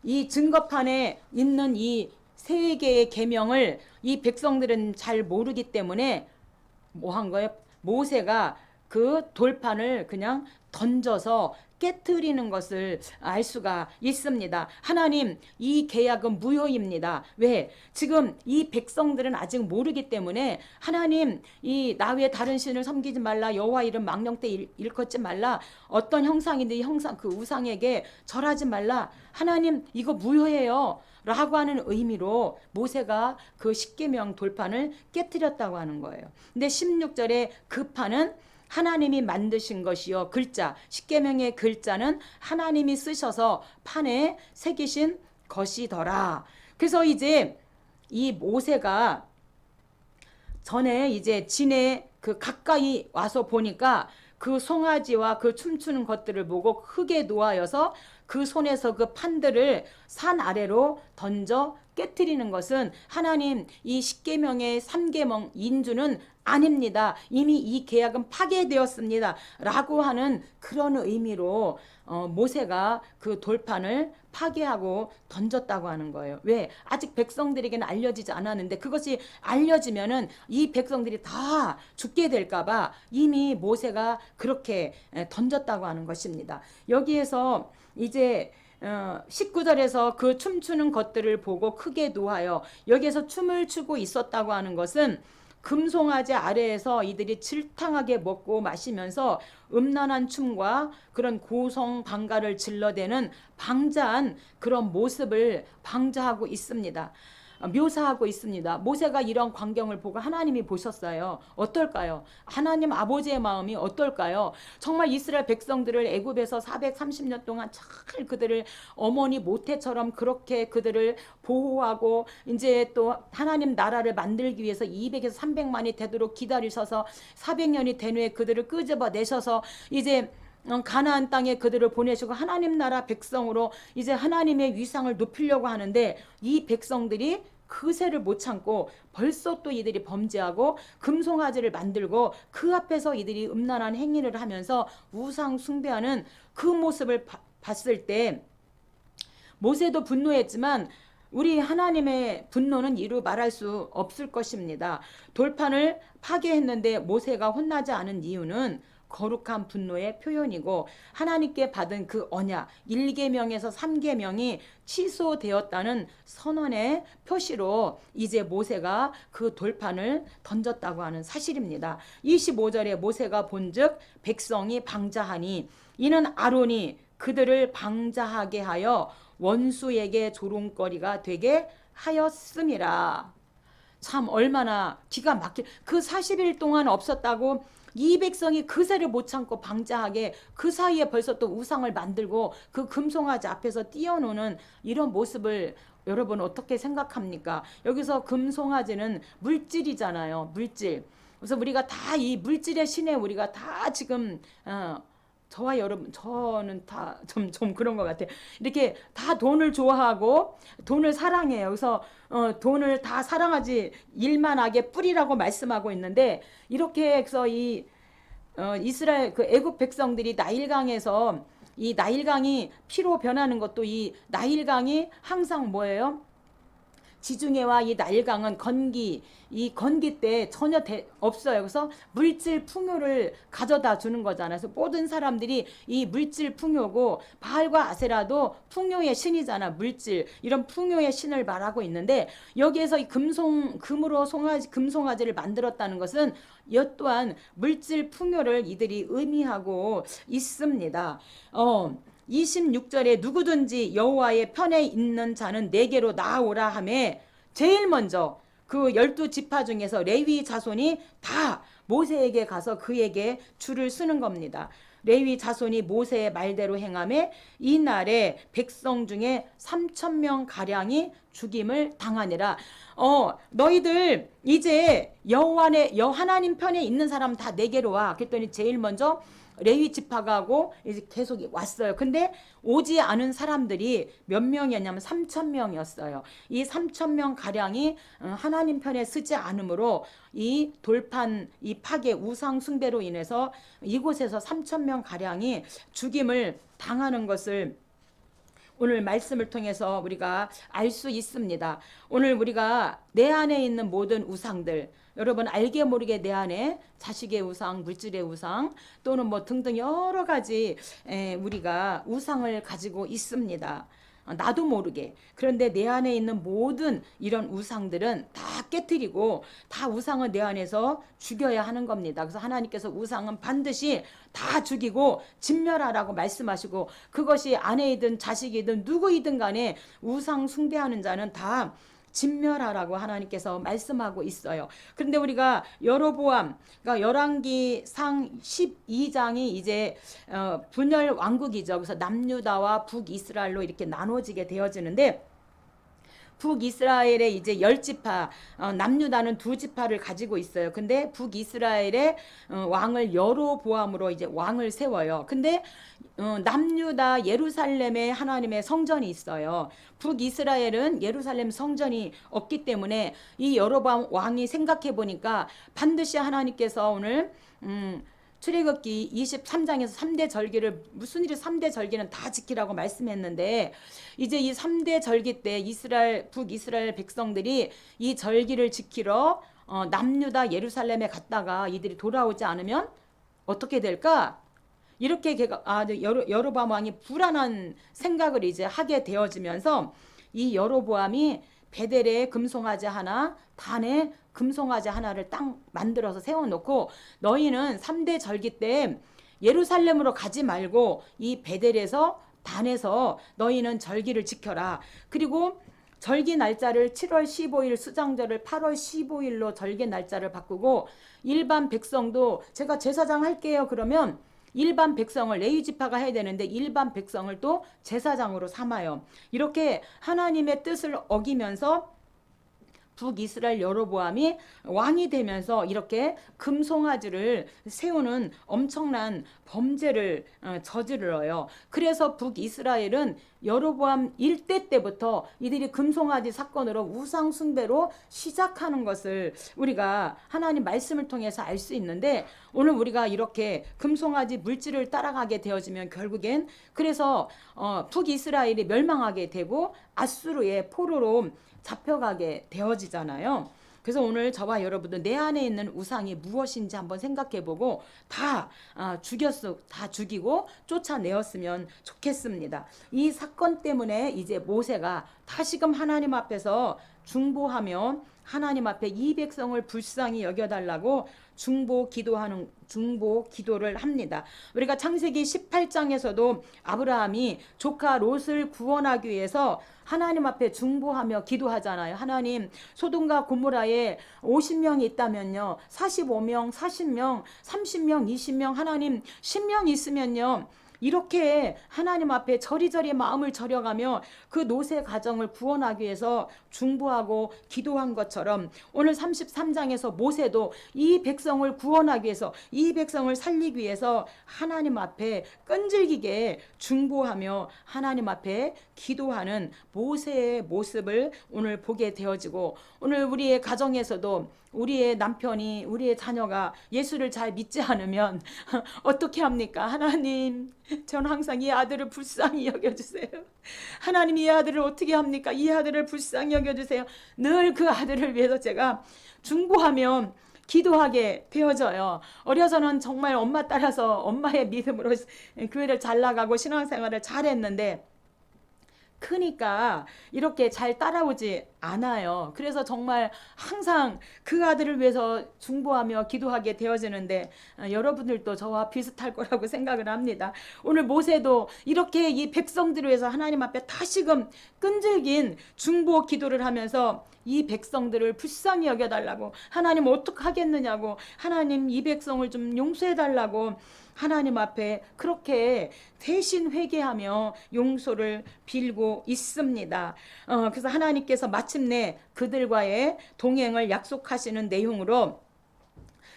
이 증거판에 있는 이 세 개의 계명을 이 백성들은 잘 모르기 때문에 뭐 한 거예요? 모세가 그 돌판을 그냥 던져서 깨트리는 것을 알 수가 있습니다. 하나님, 이 계약은 무효입니다. 왜? 지금 이 백성들은 아직 모르기 때문에 하나님, 이 나 외에 다른 신을 섬기지 말라. 여호와 이름 망령되 일컫지 말라. 어떤 형상인데 그 우상에게 절하지 말라. 하나님, 이거 무효해요. 라고 하는 의미로 모세가 그 십계명 돌판을 깨트렸다고 하는 거예요. 근데 16절에 그 판은 하나님이 만드신 것이요. 글자, 십계명의 글자는 하나님이 쓰셔서 판에 새기신 것이더라. 그래서 이제 이 모세가 전에 이제 진에 그 가까이 와서 보니까 그 송아지와 그 춤추는 것들을 보고 크게 노하여서 그 손에서 그 판들을 산 아래로 던져 깨트리는 것은 하나님 이 십계명의 3계명 인주는 아닙니다. 이미 이 계약은 파괴되었습니다. 라고 하는 그런 의미로 모세가 그 돌판을 파괴하고 던졌다고 하는 거예요. 왜? 아직 백성들에게는 알려지지 않았는데 그것이 알려지면은 이 백성들이 다 죽게 될까봐 이미 모세가 그렇게 던졌다고 하는 것입니다. 여기에서 이제 19절에서 그 춤추는 것들을 보고 크게 노하여 여기에서 춤을 추고 있었다고 하는 것은 금송아지 아래에서 이들이 질탕하게 먹고 마시면서 음란한 춤과 그런 고성방가를 질러대는 방자한 그런 모습을 방자하고 있습니다. 묘사하고 있습니다. 모세가 이런 광경을 보고 하나님이 보셨어요. 어떨까요? 하나님 아버지의 마음이 어떨까요? 정말 이스라엘 백성들을 애굽에서 430년 동안 잘 그들을 어머니 모태처럼 그렇게 그들을 보호하고 이제 또 하나님 나라를 만들기 위해서 200에서 300만이 되도록 기다리셔서 400년이 된 후에 그들을 끄집어 내셔서 이제 가나안 땅에 그들을 보내시고 하나님 나라 백성으로 이제 하나님의 위상을 높이려고 하는데 이 백성들이 그새를 못 참고 벌써 또 이들이 범죄하고 금송아지를 만들고 그 앞에서 이들이 음란한 행위를 하면서 우상 숭배하는 그 모습을 봤을 때 모세도 분노했지만 우리 하나님의 분노는 이루 말할 수 없을 것입니다. 돌판을 파괴했는데 모세가 혼나지 않은 이유는 거룩한 분노의 표현이고 하나님께 받은 그 언약 1계명에서 3계명이 취소되었다는 선언의 표시로 이제 모세가 그 돌판을 던졌다고 하는 사실입니다. 25절에 모세가 본즉 백성이 방자하니 이는 아론이 그들을 방자하게 하여 원수에게 조롱거리가 되게 하였음이라. 참 얼마나 기가 막힐 그 40일 동안 없었다고 이 백성이 그새를 못 참고 방자하게 그 사이에 벌써 또 우상을 만들고 그 금송아지 앞에서 뛰어노는 이런 모습을 여러분 어떻게 생각합니까? 여기서 금송아지는 물질이잖아요. 물질. 그래서 우리가 다 이 물질의 신에 우리가 다 지금 저와 여러분, 저는 다 좀 그런 것 같아요. 이렇게 다 돈을 좋아하고 돈을 사랑해요. 그래서 돈을 다 사랑하지 일만하게 뿌리라고 말씀하고 있는데, 이렇게 해서 이 이스라엘 그 애굽 백성들이 나일강에서, 이 나일강이 피로 변하는 것도, 이 나일강이 항상 뭐예요? 지중해와 이 나일강은 건기, 이 건기 때 전혀 없어요. 그래서 물질 풍요를 가져다 주는 거잖아요. 그래서 모든 사람들이 이 물질 풍요고, 바알과 아세라도 풍요의 신이잖아. 물질, 이런 풍요의 신을 말하고 있는데, 여기에서 이 금으로 금송아지를 만들었다는 것은 이 또한 물질 풍요를 이들이 의미하고 있습니다. 26절에 누구든지 여호와의 편에 있는 자는 내게로 나아오라 하매, 제일 먼저 그 12지파 중에서 레위 자손이 다 모세에게 가서 그에게 줄을 서는 겁니다. 레위 자손이 모세의 말대로 행하매 이날에 백성 중에 3,000명 가량이 죽임을 당하니라. 너희들 이제 하나님 편에 있는 사람 다 내게로 와. 그랬더니 제일 먼저 레위 지파가 하고 이제 계속 왔어요. 근데 오지 않은 사람들이 몇 명이었냐면 3,000명이었어요. 이 3,000명 가량이 하나님 편에 서지 않으므로 이 돌판, 이 파괴, 우상 숭배로 인해서 이곳에서 3,000명 가량이 죽임을 당하는 것을 오늘 말씀을 통해서 우리가 알 수 있습니다. 오늘 우리가 내 안에 있는 모든 우상들, 여러분 알게 모르게 내 안에 자식의 우상, 물질의 우상, 또는 뭐 등등 여러 가지 우리가 우상을 가지고 있습니다. 나도 모르게. 그런데 내 안에 있는 모든 이런 우상들은 다 깨뜨리고, 다 우상은 내 안에서 죽여야 하는 겁니다. 그래서 하나님께서 우상은 반드시 다 죽이고 진멸하라고 말씀하시고, 그것이 아내이든 자식이든 누구이든 간에 우상 숭배하는 자는 다 진멸하라고 하나님께서 말씀하고 있어요. 그런데 우리가 여로보암, 그러니까 열왕기상 12장이 이제 분열 왕국이죠. 그래서 남유다와 북이스라엘로 이렇게 나눠지게 되어지는데, 북이스라엘의 이제 10지파, 남유다는 2지파를 가지고 있어요. 근데 북이스라엘의 왕을 여로보암으로 이제 왕을 세워요. 근데 남유다 예루살렘에 하나님의 성전이 있어요. 북이스라엘은 예루살렘 성전이 없기 때문에 이 여로보암 왕이 생각해 보니까 반드시 하나님께서 오늘 출애굽기 23장에서 3대 절기를, 무슨 일이 3대 절기는 다 지키라고 말씀했는데, 이제 이 3대 절기 때 북이스라엘 백성들이 이 절기를 지키러 남유다 예루살렘에 갔다가 이들이 돌아오지 않으면 어떻게 될까? 이렇게 여로보암 왕이 불안한 생각을 이제 하게 되어지면서, 이 여로보암이 베델에 금송아지 하나, 단에 금송아지 하나를 딱 만들어서 세워놓고, 너희는 3대 절기 때 예루살렘으로 가지 말고 이 베델에서, 단에서 너희는 절기를 지켜라. 그리고 절기 날짜를 7월 15일 수장절을 8월 15일로 절기 날짜를 바꾸고, 일반 백성도 제가 제사장 할게요 그러면 일반 백성을, 레위 지파가 해야 되는데 일반 백성을 또 제사장으로 삼아요. 이렇게 하나님의 뜻을 어기면서 북이스라엘 여로보암이 왕이 되면서 이렇게 금송아지를 세우는 엄청난 범죄를 저질러요. 그래서 북이스라엘은 여로보암 일대 때부터 이들이 금송아지 사건으로 우상 숭배로 시작하는 것을 우리가 하나님 말씀을 통해서 알 수 있는데, 오늘 우리가 이렇게 금송아지 물질을 따라가게 되어지면 결국엔 그래서 북이스라엘이 멸망하게 되고 아수르의 포로로 잡혀가게 되어지잖아요. 그래서 오늘 저와 여러분들 내 안에 있는 우상이 무엇인지 한번 생각해보고 다 죽이고 쫓아내었으면 좋겠습니다. 이 사건 때문에 이제 모세가 다시금 하나님 앞에서 중보하며 하나님 앞에 이 백성을 불쌍히 여겨달라고 중보 기도를 합니다. 우리가 창세기 18장에서도 아브라함이 조카 롯을 구원하기 위해서 하나님 앞에 중보하며 기도하잖아요. 하나님, 소돔과 고모라에 50명이 있다면요, 45명, 40명, 30명, 20명, 하나님 10명 있으면요, 이렇게 하나님 앞에 저리저리 마음을 절여가며 그 롯의 가정을 구원하기 위해서 중보하고 기도한 것처럼 오늘 33장에서 모세도 이 백성을 구원하기 위해서, 이 백성을 살리기 위해서 하나님 앞에 끈질기게 중보하며 하나님 앞에 기도하는 모세의 모습을 오늘 보게 되어지고, 오늘 우리의 가정에서도 우리의 남편이, 우리의 자녀가 예수를 잘 믿지 않으면 어떻게 합니까? 하나님, 저는 항상 이 아들을 불쌍히 여겨주세요. 하나님, 이 아들을 어떻게 합니까? 이 아들을 불쌍히 여겨주세요. 늘 그 아들을 위해서 제가 중보하며 기도하게 되어져요. 어려서는 정말 엄마 따라서 엄마의 믿음으로 교회를 잘 나가고 신앙생활을 잘했는데 크니까 이렇게 잘 따라오지 않아요. 그래서 정말 항상 그 아들을 위해서 중보하며 기도하게 되어지는데 여러분들도 저와 비슷할 거라고 생각을 합니다. 오늘 모세도 이렇게 이 백성들을 위해서 하나님 앞에 다시금 끈질긴 중보 기도를 하면서 이 백성들을 불쌍히 여겨달라고, 하나님 어떻게 하겠느냐고, 하나님 이 백성을 좀 용서해달라고 하나님 앞에 그렇게 대신 회개하며 용서를 빌고 있습니다. 그래서 하나님께서 마침내 그들과의 동행을 약속하시는 내용으로,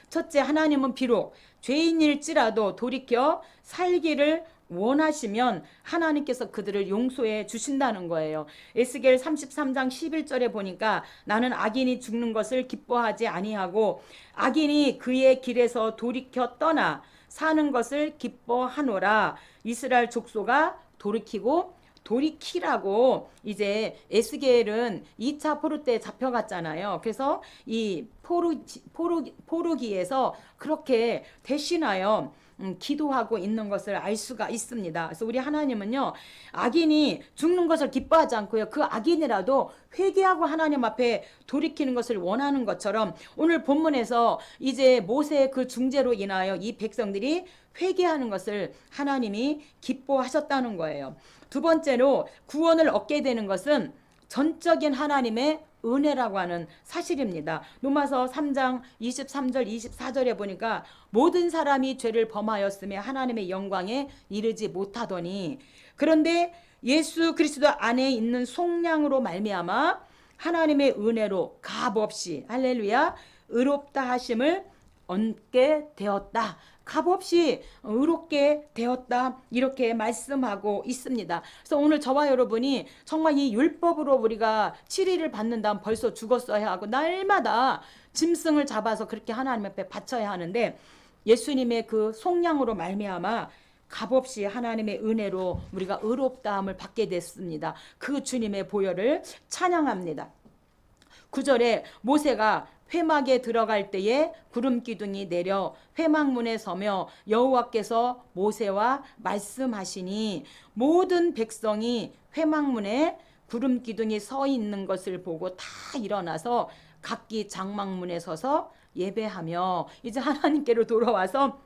첫째, 하나님은 비록 죄인일지라도 돌이켜 살기를 원하시면 하나님께서 그들을 용서해 주신다는 거예요. 에스겔 33장 11절에 보니까 나는 악인이 죽는 것을 기뻐하지 아니하고 악인이 그의 길에서 돌이켜 떠나 사는 것을 기뻐하노라. 이스라엘 족속아 돌이키라고 이제 에스겔은 2차 포로 때 잡혀갔잖아요. 그래서 이 포로기에서 그렇게 대신하여 기도하고 있는 것을 알 수가 있습니다. 그래서 우리 하나님은요, 악인이 죽는 것을 기뻐하지 않고요, 그 악인이라도 회개하고 하나님 앞에 돌이키는 것을 원하는 것처럼 오늘 본문에서 이제 모세의 그 중재로 인하여 이 백성들이 회개하는 것을 하나님이 기뻐하셨다는 거예요. 두 번째로 구원을 얻게 되는 것은 전적인 하나님의 은혜라고 하는 사실입니다. 로마서 3장 23절 24절에 보니까 모든 사람이 죄를 범하였으며 하나님의 영광에 이르지 못하더니 그런데 예수 그리스도 안에 있는 속량으로 말미암아 하나님의 은혜로 값없이 할렐루야 의롭다 하심을 얻게 되었다. 값없이 의롭게 되었다, 이렇게 말씀하고 있습니다. 그래서 오늘 저와 여러분이 정말 이 율법으로 우리가 치리를 받는다면 벌써 죽었어야 하고 날마다 짐승을 잡아서 그렇게 하나님 앞에 바쳐야 하는데 예수님의 그 속량으로 말미암아 값없이 하나님의 은혜로 우리가 의롭다함을 받게 됐습니다. 그 주님의 보혈을 찬양합니다. 9절에 모세가 회막에 들어갈 때에 구름 기둥이 내려 회막문에 서며 여호와께서 모세와 말씀하시니 모든 백성이 회막문에 구름 기둥이 서 있는 것을 보고 다 일어나서 각기 장막문에 서서 예배하며 이제 하나님께로 돌아와서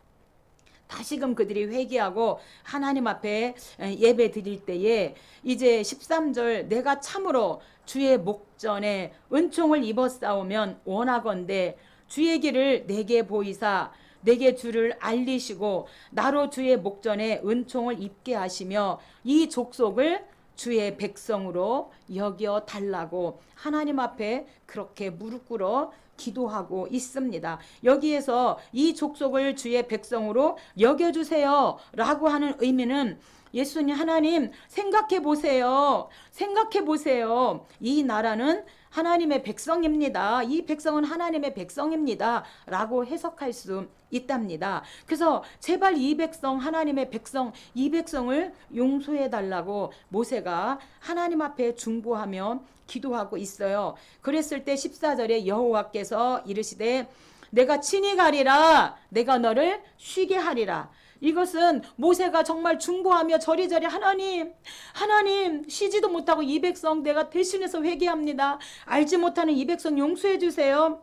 다시금 그들이 회개하고 하나님 앞에 예배 드릴 때에 이제 13절 내가 참으로 주의 목전에 은총을 입었사오면 원하건대 주의 길을 내게 보이사 내게 주를 알리시고 나로 주의 목전에 은총을 입게 하시며 이 족속을 주의 백성으로 여겨 달라고 하나님 앞에 그렇게 무릎 꿇어 기도하고 있습니다. 여기에서 이 족속을 주의 백성으로 여겨주세요 라고 하는 의미는 예수님 하나님 생각해 보세요. 생각해 보세요. 이 나라는 하나님의 백성입니다. 이 백성은 하나님의 백성입니다. 라고 해석할 수 있답니다. 그래서 제발 이 백성, 하나님의 백성, 이 백성을 용서해 달라고 모세가 하나님 앞에 중보하며 기도하고 있어요. 그랬을 때 14절에 여호와께서 이르시되 내가 친히 가리라 내가 너를 쉬게 하리라 이것은 모세가 정말 중보하며 저리저리 하나님 쉬지도 못하고 이 백성 내가 대신해서 회개합니다. 알지 못하는 이 백성 용서해 주세요.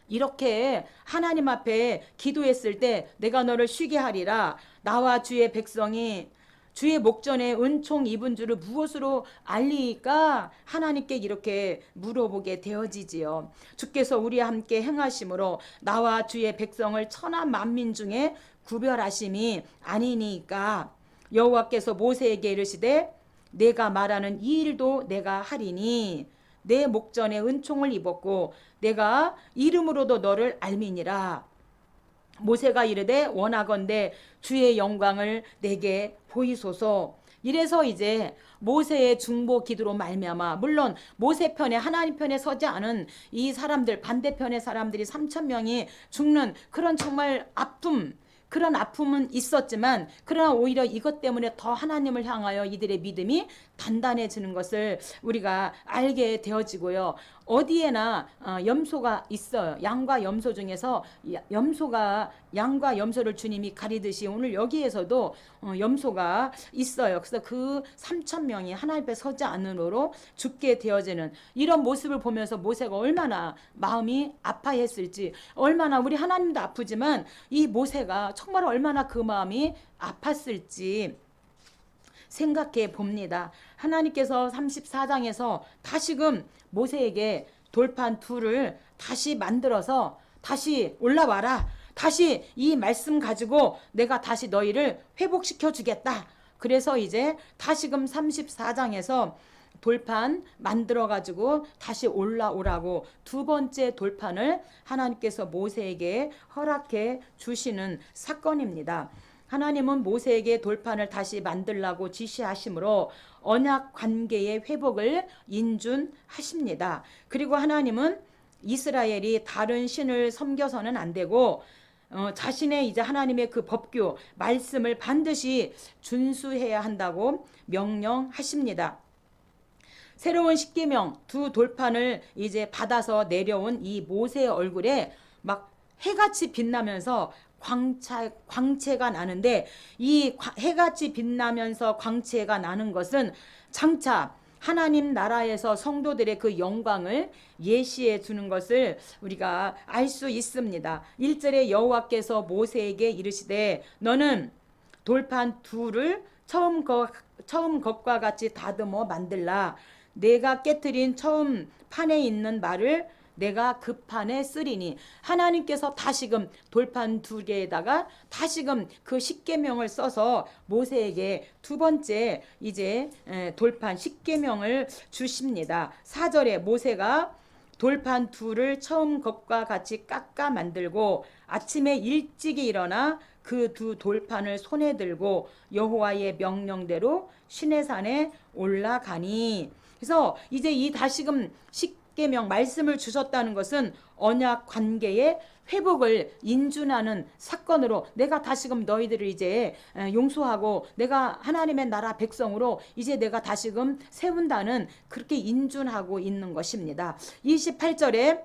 이렇게 하나님 앞에 기도했을 때 내가 너를 쉬게 하리라. 나와 주의 백성이 주의 목전에 은총 입은 줄을 무엇으로 알리까? 하나님께 이렇게 물어보게 되어지지요. 주께서 우리와 함께 행하심으로 나와 주의 백성을 천하 만민 중에 구별하심이 아니니까. 여호와께서 모세에게 이르시되 내가 말하는 이 일도 내가 하리니 내 목전에 은총을 입었고 내가 이름으로도 너를 알미니라. 모세가 이르되 원하건대 주의 영광을 내게 보이소서. 이래서 이제 모세의 중보 기도로 말미암아, 물론 모세 편에 하나님 편에 서지 않은 이 사람들, 반대편의 사람들이 3,000명이 죽는 그런 정말 그런 아픔은 있었지만, 그러나 오히려 이것 때문에 더 하나님을 향하여 이들의 믿음이 단단해지는 것을 우리가 알게 되어지고요. 어디에나 염소가 있어요. 양과 염소 중에서 양과 염소를 주님이 가리듯이 오늘 여기에서도 염소가 있어요. 그래서 그 3,000명이 하나님 앞에 서지 않으므로 죽게 되어지는 이런 모습을 보면서 모세가 얼마나 마음이 아파했을지, 얼마나 우리 하나님도 아프지만 이 모세가 정말 얼마나 그 마음이 아팠을지 생각해 봅니다. 하나님께서 34장에서 다시금 모세에게 돌판 둘을 다시 만들어서 다시 올라와라. 다시 이 말씀 가지고 내가 다시 너희를 회복시켜 주겠다. 그래서 이제 다시금 34장에서 돌판 만들어 가지고 다시 올라오라고 두 번째 돌판을 하나님께서 모세에게 허락해 주시는 사건입니다. 하나님은 모세에게 돌판을 다시 만들라고 지시하심으로 언약 관계의 회복을 인준하십니다. 그리고 하나님은 이스라엘이 다른 신을 섬겨서는 안 되고 자신의 이제 하나님의 그 법규 말씀을 반드시 준수해야 한다고 명령하십니다. 새로운 십계명 두 돌판을 이제 받아서 내려온 이 모세의 얼굴에 막 해같이 빛나면서 광채가 나는데, 이 해같이 빛나면서 광채가 나는 것은 장차 하나님 나라에서 성도들의 그 영광을 예시해 주는 것을 우리가 알 수 있습니다. 1절에 여호와께서 모세에게 이르시되 너는 돌판 둘을 처음 것과 같이 다듬어 만들라. 내가 깨트린 처음 판에 있는 말을 내가 그 판에 쓰리니. 하나님께서 다시금 돌판 두 개에다가 다시금 그 십계명을 써서 모세에게 두 번째 이제 돌판 십계명을 주십니다. 4절에 모세가 돌판 둘을 처음 것과 같이 깎아 만들고 아침에 일찍이 일어나 그 두 돌판을 손에 들고 여호와의 명령대로 시내산에 올라가니. 그래서 이제 이 다시금 십계명 말씀을 주셨다는 것은 언약 관계의 회복을 인준하는 사건으로, 내가 다시금 너희들을 이제 용서하고 내가 하나님의 나라 백성으로 이제 내가 다시금 세운다는, 그렇게 인준하고 있는 것입니다. 28절에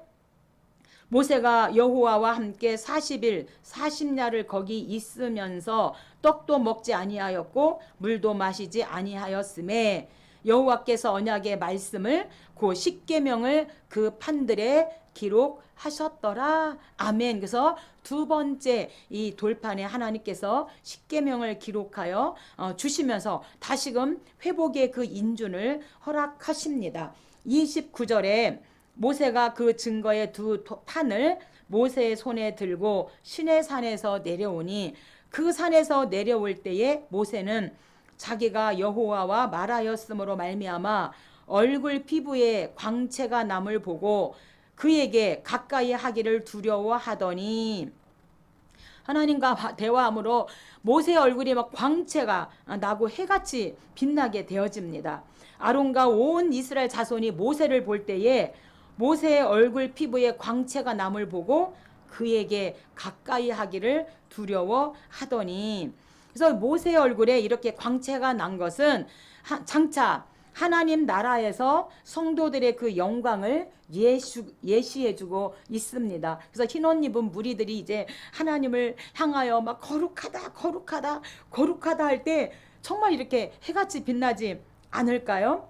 모세가 여호와와 함께 40일 40야를 거기 있으면서 떡도 먹지 아니하였고 물도 마시지 아니하였음에 여호와께서 언약의 말씀을 그 십계명을 그 판들에 기록하셨더라. 아멘. 그래서 두 번째 이 돌판에 하나님께서 십계명을 기록하여 주시면서 다시금 회복의 그 인준을 허락하십니다. 29절에 모세가 그 증거의 두 판을 모세의 손에 들고 시내산에서 내려오니 그 산에서 내려올 때에 모세는 자기가 여호와와 말하였으므로 말미암아 얼굴 피부에 광채가 남을 보고 그에게 가까이 하기를 두려워하더니, 하나님과 대화함으로 모세의 얼굴이 막 광채가 나고 해같이 빛나게 되어집니다. 아론과 온 이스라엘 자손이 모세를 볼 때에 모세의 얼굴 피부에 광채가 남을 보고 그에게 가까이 하기를 두려워하더니. 그래서 모세의 얼굴에 이렇게 광채가 난 것은 장차 하나님 나라에서 성도들의 그 영광을 예시해주고 있습니다. 그래서 흰옷 입은 무리들이 이제 하나님을 향하여 막 거룩하다, 거룩하다, 거룩하다 할 때 정말 이렇게 해같이 빛나지 않을까요?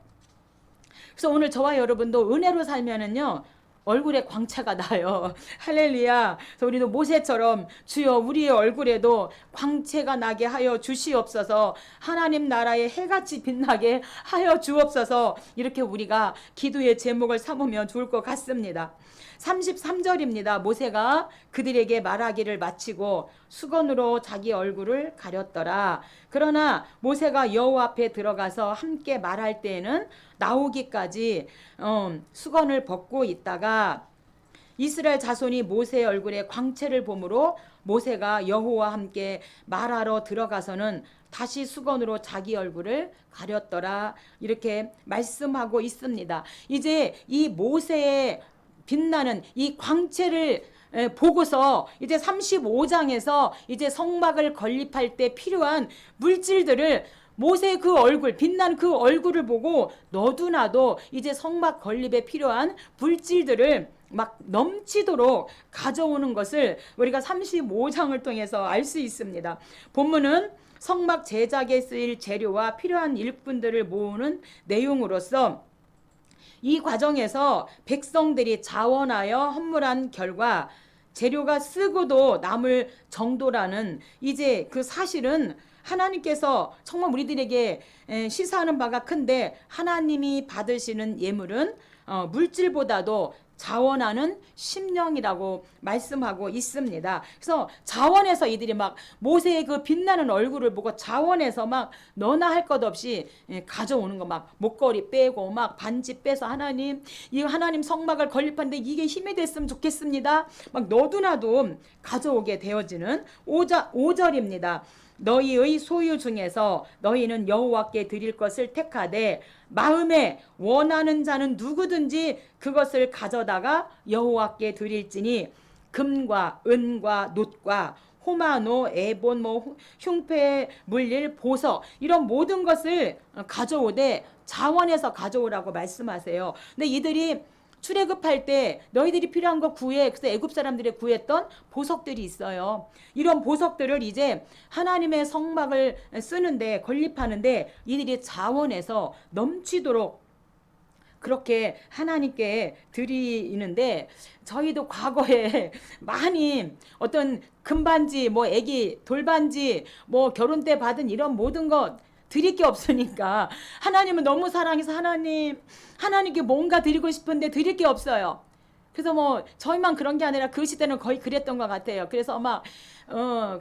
그래서 오늘 저와 여러분도 은혜로 살면은요, 얼굴에 광채가 나요. 할렐루야. 그래서 우리도 모세처럼 주여 우리의 얼굴에도 광채가 나게 하여 주시옵소서. 하나님 나라의 해같이 빛나게 하여 주옵소서. 이렇게 우리가 기도의 제목을 삼으면 좋을 것 같습니다. 33절입니다. 모세가 그들에게 말하기를 마치고 수건으로 자기 얼굴을 가렸더라. 그러나 모세가 여호와 앞에 들어가서 함께 말할 때에는 나오기까지 수건을 벗고 있다가 이스라엘 자손이 모세의 얼굴에 광채를 보므로 모세가 여호와와 함께 말하러 들어가서는 다시 수건으로 자기 얼굴을 가렸더라. 이렇게 말씀하고 있습니다. 이제 이 모세의 빛나는 이 광채를 보고서 이제 35장에서 이제 성막을 건립할 때 필요한 물질들을 모세의 그 얼굴, 빛난 그 얼굴을 보고 너도 나도 이제 성막 건립에 필요한 물질들을 막 넘치도록 가져오는 것을 우리가 35장을 통해서 알 수 있습니다. 본문은 성막 제작에 쓰일 재료와 필요한 일꾼들을 모으는 내용으로서 이 과정에서 백성들이 자원하여 헌물한 결과 재료가 쓰고도 남을 정도라는 이제 그 사실은 하나님께서 정말 우리들에게 시사하는 바가 큰데, 하나님이 받으시는 예물은 물질보다도 자원하는 심령이라고 말씀하고 있습니다. 그래서 자원해서 이들이 막 모세의 그 빛나는 얼굴을 보고 자원해서 막 너나 할 것 없이 가져오는 거, 막 목걸이 빼고 막 반지 빼서 하나님, 이 하나님 성막을 건립하는데 이게 힘이 됐으면 좋겠습니다. 막 너도 나도 가져오게 되어지는 5절입니다. 너희의 소유 중에서 너희는 여호와께 드릴 것을 택하되 마음에 원하는 자는 누구든지 그것을 가져다가 여호와께 드릴지니 금과 은과 놋과 호마노, 에본, 흉패 물릴 보석, 이런 모든 것을 가져오되 자원해서 가져오라고 말씀하세요. 근데 이들이 출애굽할 때 너희들이 필요한 거 구해. 그래서 애굽 사람들이 구했던 보석들이 있어요. 이런 보석들을 이제 하나님의 성막을 쓰는데, 건립하는데 이들이 자원해서 넘치도록 그렇게 하나님께 드리는데, 저희도 과거에 많이 어떤 금반지, 뭐 애기 돌반지, 뭐 결혼 때 받은 이런 모든 것 드릴 게 없으니까 하나님은 너무 사랑해서 하나님께 뭔가 드리고 싶은데 드릴 게 없어요. 그래서 뭐 저희만 그런 게 아니라 그 시대는 거의 그랬던 것 같아요. 그래서 막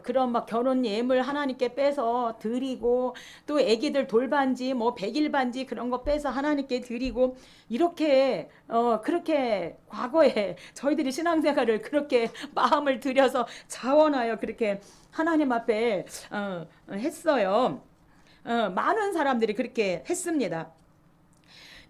그런 막 결혼 예물 하나님께 빼서 드리고, 또 애기들 돌반지, 뭐 백일반지 그런 거 빼서 하나님께 드리고, 이렇게 그렇게 과거에 저희들이 신앙생활을 그렇게 마음을 들여서 자원하여 그렇게 하나님 앞에 했어요. 많은 사람들이 그렇게 했습니다.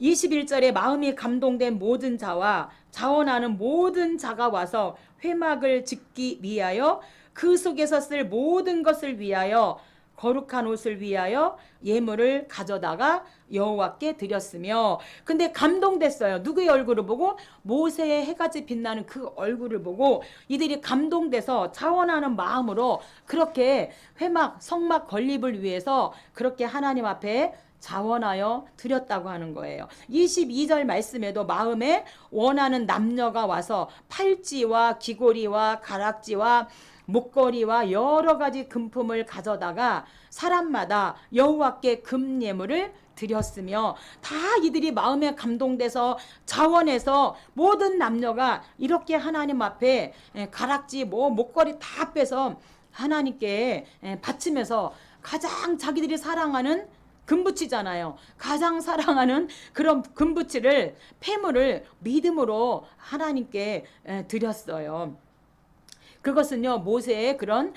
21절에 마음이 감동된 모든 자와 자원하는 모든 자가 와서 회막을 짓기 위하여 그 속에서 쓸 모든 것을 위하여 거룩한 옷을 위하여 예물을 가져다가 여호와께 드렸으며, 근데 감동됐어요. 누구의 얼굴을 보고? 모세의 해같이 빛나는 그 얼굴을 보고 이들이 감동돼서 자원하는 마음으로 그렇게 회막, 성막 건립을 위해서 그렇게 하나님 앞에 자원하여 드렸다고 하는 거예요. 22절 말씀에도 마음에 원하는 남녀가 와서 팔찌와 귀고리와 가락지와 목걸이와 여러 가지 금품을 가져다가 사람마다 여호와께 금예물을 드렸으며, 다 이들이 마음에 감동돼서 자원해서 모든 남녀가 이렇게 하나님 앞에 가락지, 뭐 목걸이 다 빼서 하나님께 바치면서 가장 자기들이 사랑하는 금붙이잖아요. 가장 사랑하는 그런 금붙이를, 폐물을 믿음으로 하나님께 드렸어요. 그것은요, 모세의 그런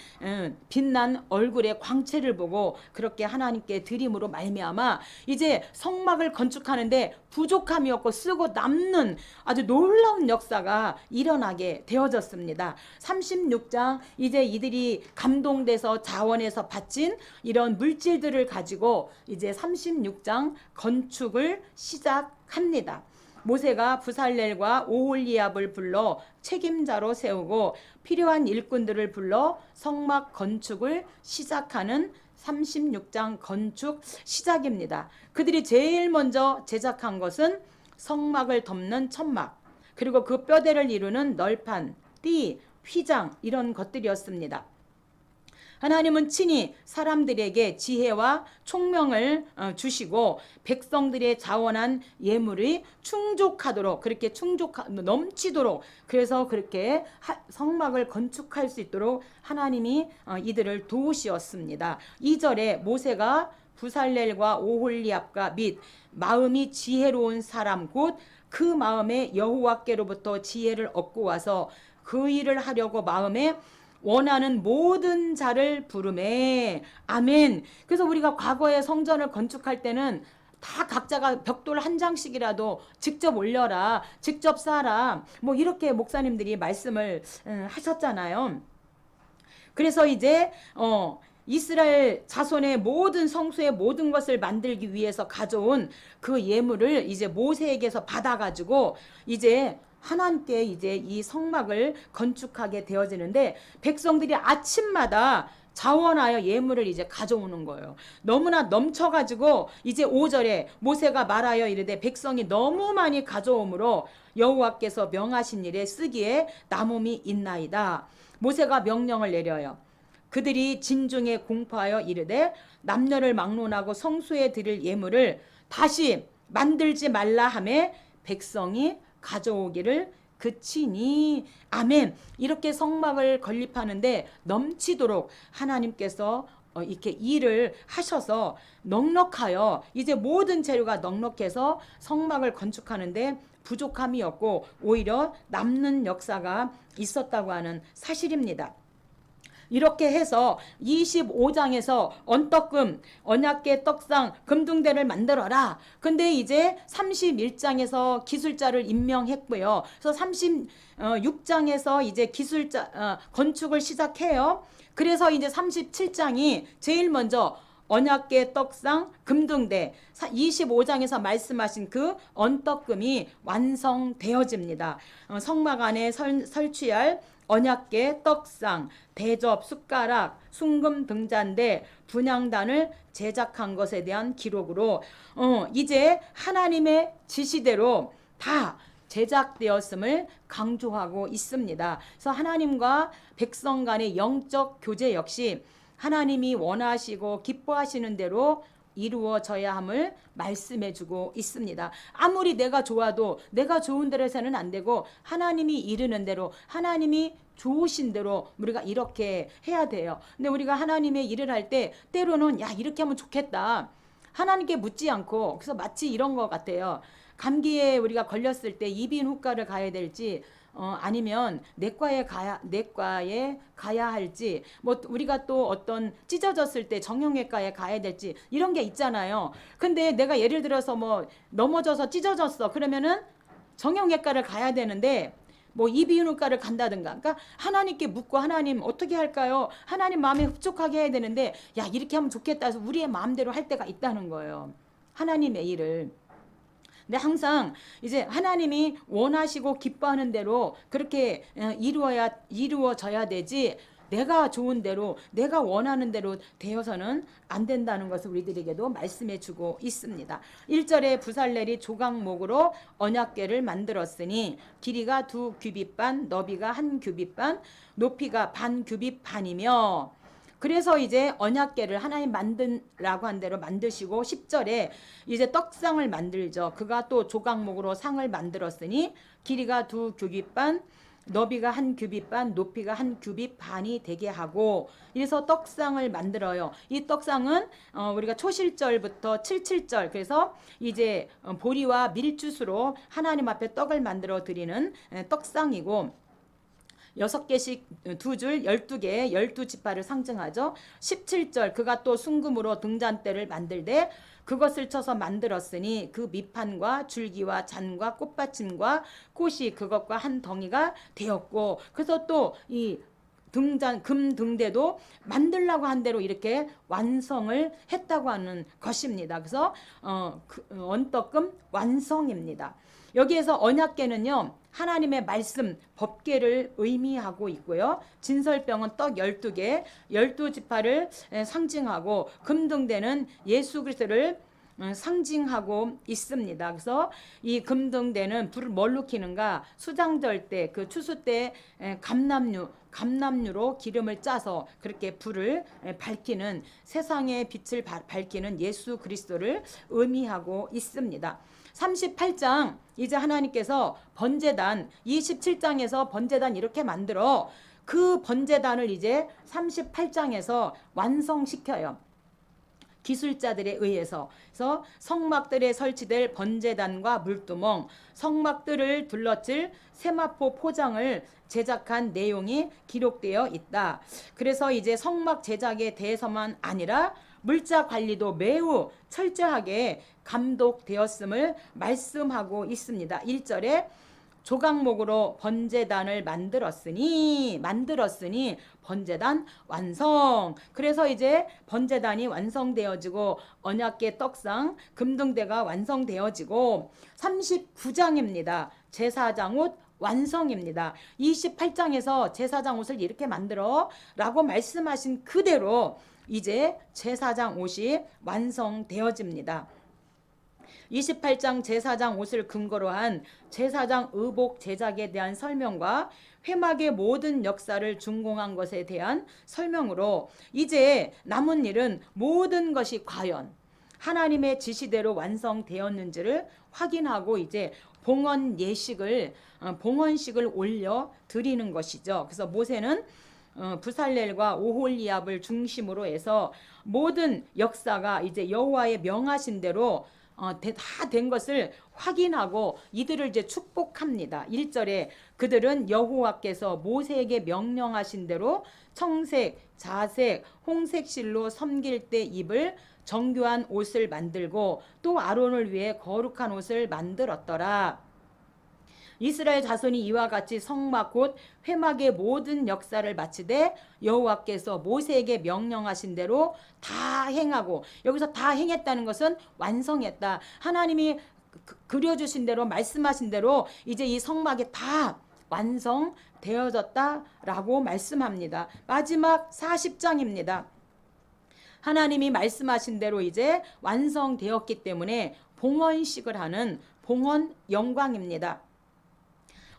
빛난 얼굴의 광채를 보고 그렇게 하나님께 드림으로 말미암아 이제 성막을 건축하는데 부족함이 없고 쓰고 남는 아주 놀라운 역사가 일어나게 되어졌습니다. 36장 이제 이들이 감동돼서 자원에서 바친 이런 물질들을 가지고 이제 36장 건축을 시작합니다. 모세가 부살렐과 오홀리압을 불러 책임자로 세우고 필요한 일꾼들을 불러 성막 건축을 시작하는 36장 건축 시작입니다. 그들이 제일 먼저 제작한 것은 성막을 덮는 천막, 그리고 그 뼈대를 이루는 널판, 띠, 휘장 이런 것들이었습니다. 하나님은 친히 사람들에게 지혜와 총명을 주시고 백성들의 자원한 예물이 충족하도록, 그렇게 넘치도록, 그래서 그렇게 성막을 건축할 수 있도록 하나님이 이들을 도우시었습니다. 2절에 모세가 부살렐과 오홀리압과 및 마음이 지혜로운 사람 곧 그 마음에 여호와께로부터 지혜를 얻고 와서 그 일을 하려고 마음에 원하는 모든 자를 부르매. 아멘. 그래서 우리가 과거에 성전을 건축할 때는 다 각자가 벽돌 한 장씩이라도 직접 올려라, 직접 쌓아라, 뭐 이렇게 목사님들이 말씀을 하셨잖아요. 그래서 이제 이스라엘 자손의 모든 성소의 모든 것을 만들기 위해서 가져온 그 예물을 이제 모세에게서 받아가지고 이제 하나님께 이제 이 성막을 건축하게 되어지는데, 백성들이 아침마다 자원하여 예물을 이제 가져오는 거예요. 너무나 넘쳐가지고 이제 5절에 모세가 말하여 이르되 백성이 너무 많이 가져오므로 여호와께서 명하신 일에 쓰기에 남음이 있나이다. 모세가 명령을 내려요. 그들이 진중에 공포하여 이르되 남녀를 막론하고 성소에 드릴 예물을 다시 만들지 말라 하매 백성이 가져오기를 그치니. 아멘. 이렇게 성막을 건립하는데 넘치도록 하나님께서 이렇게 일을 하셔서 넉넉하여 이제 모든 재료가 넉넉해서 성막을 건축하는데 부족함이 없고 오히려 남는 역사가 있었다고 하는 사실입니다. 이렇게 해서 25장에서 언떡금, 언약궤 떡상, 금등대를 만들어라. 근데 이제 31장에서 기술자를 임명했고요. 그래서 36장에서 이제 기술자 건축을 시작해요. 그래서 이제 37장이 제일 먼저 언약궤 떡상, 금등대, 25장에서 말씀하신 그 언떡금이 완성되어집니다. 성막 안에 설치할 언약궤 떡상, 대접, 숟가락, 순금 등잔대, 분향단을 제작한 것에 대한 기록으로 이제 하나님의 지시대로 다 제작되었음을 강조하고 있습니다. 그래서 하나님과 백성 간의 영적 교제 역시 하나님이 원하시고 기뻐하시는 대로 이루어져야 함을 말씀해주고 있습니다. 아무리 내가 좋아도 내가 좋은 대로 해서는 안 되고 하나님이 이르는 대로, 하나님이 좋으신 대로 우리가 이렇게 해야 돼요. 근데 우리가 하나님의 일을 할 때 때로는 야 이렇게 하면 좋겠다, 하나님께 묻지 않고, 그래서 마치 이런 것 같아요. 감기에 우리가 걸렸을 때 이비인후과를 가야 될지 아니면 내과에 가야 할지, 뭐 우리가 또 어떤 찢어졌을 때 정형외과에 가야 될지 이런 게 있잖아요. 근데 내가 예를 들어서 뭐 넘어져서 찢어졌어 그러면은 정형외과를 가야 되는데 뭐 이비인후과를 간다든가, 그러니까 하나님께 묻고 하나님 어떻게 할까요? 하나님 마음에 흡족하게 해야 되는데 야 이렇게 하면 좋겠다 해서 우리의 마음대로 할 때가 있다는 거예요. 하나님의 일을. 근데 항상 이제 하나님이 원하시고 기뻐하는 대로 그렇게 이루어져야 되지, 내가 좋은 대로 내가 원하는 대로 되어서는 안 된다는 것을 우리들에게도 말씀해 주고 있습니다. 1절에 부살렐이 조각목으로 언약궤를 만들었으니 길이가 2규빗 반, 너비가 1규빗 반, 높이가 반 규빗 반이며. 그래서 이제 언약궤를 하나님 만든라고 한 대로 만드시고 10절에 이제 떡상을 만들죠. 그가 또 조각목으로 상을 만들었으니 길이가 2규빗 반, 너비가 1규빗 반, 높이가 1규빗 반이 되게 하고, 이래서 떡상을 만들어요. 이 떡상은 우리가 초실절부터 77절, 그래서 이제 보리와 밀주스로 하나님 앞에 떡을 만들어 드리는 떡상이고, 6개씩 2줄 12개 12지파를 상징하죠. 17절 그가 또 순금으로 등잔대를 만들되 그것을 쳐서 만들었으니 그 밑판과 줄기와 잔과 꽃받침과 꽃이 그것과 한 덩이가 되었고, 그래서 또 이 등잔 금 등대도 만들라고 한 대로 이렇게 완성을 했다고 하는 것입니다. 그래서 언덕금 완성입니다. 여기에서 언약궤는요 하나님의 말씀 법궤를 의미하고 있고요. 진설병은 떡 12개 12지파를 상징하고 금등대는 예수 그리스도를 상징하고 있습니다. 그래서 이 금등대는 불을 뭘로 켜는가? 수장절 때 그 추수 때 감람류로 기름을 짜서 그렇게 불을 밝히는, 세상의 빛을 밝히는 예수 그리스도를 의미하고 있습니다. 38장 이제 하나님께서 번제단 27장에서 번제단 이렇게 만들어 그 번제단을 이제 38장에서 완성시켜요. 기술자들에 의해서. 그래서 성막들에 설치될 번제단과 물두멍, 성막들을 둘러칠 세마포 포장을 제작한 내용이 기록되어 있다. 그래서 이제 성막 제작에 대해서만 아니라 물자 관리도 매우 철저하게 감독되었음을 말씀하고 있습니다. 1절에 조각목으로 번제단을 만들었으니 번제단 완성. 그래서 이제 번제단이 완성되어지고 언약궤 떡상 금등대가 완성되어지고 39장입니다. 제사장 옷 완성입니다. 28장에서 제사장 옷을 이렇게 만들어 라고 말씀하신 그대로 이제 제사장 옷이 완성되어집니다. 28장 제사장 옷을 근거로 한 제사장 의복 제작에 대한 설명과 회막의 모든 역사를 준공한 것에 대한 설명으로 이제 남은 일은 모든 것이 과연 하나님의 지시대로 완성되었는지를 확인하고 이제 봉헌식을 올려 드리는 것이죠. 그래서 모세는 부살렐과 오홀리압을 중심으로 해서 모든 역사가 이제 여호와의 명하신 대로 다 된 것을 확인하고 이들을 이제 축복합니다. 1절에 그들은 여호와께서 모세에게 명령하신 대로 청색, 자색, 홍색 실로 섬길 때 입을 정교한 옷을 만들고 또 아론을 위해 거룩한 옷을 만들었더라. 이스라엘 자손이 이와 같이 성막 곧 회막의 모든 역사를 마치되 여호와께서 모세에게 명령하신 대로 다 행하고, 여기서 다 행했다는 것은 완성했다. 하나님이 그려주신 대로 말씀하신 대로 이제 이 성막이 다 완성되어졌다라고 말씀합니다. 마지막 40장입니다. 하나님이 말씀하신 대로 이제 완성되었기 때문에 봉헌식을 하는 봉헌 영광입니다.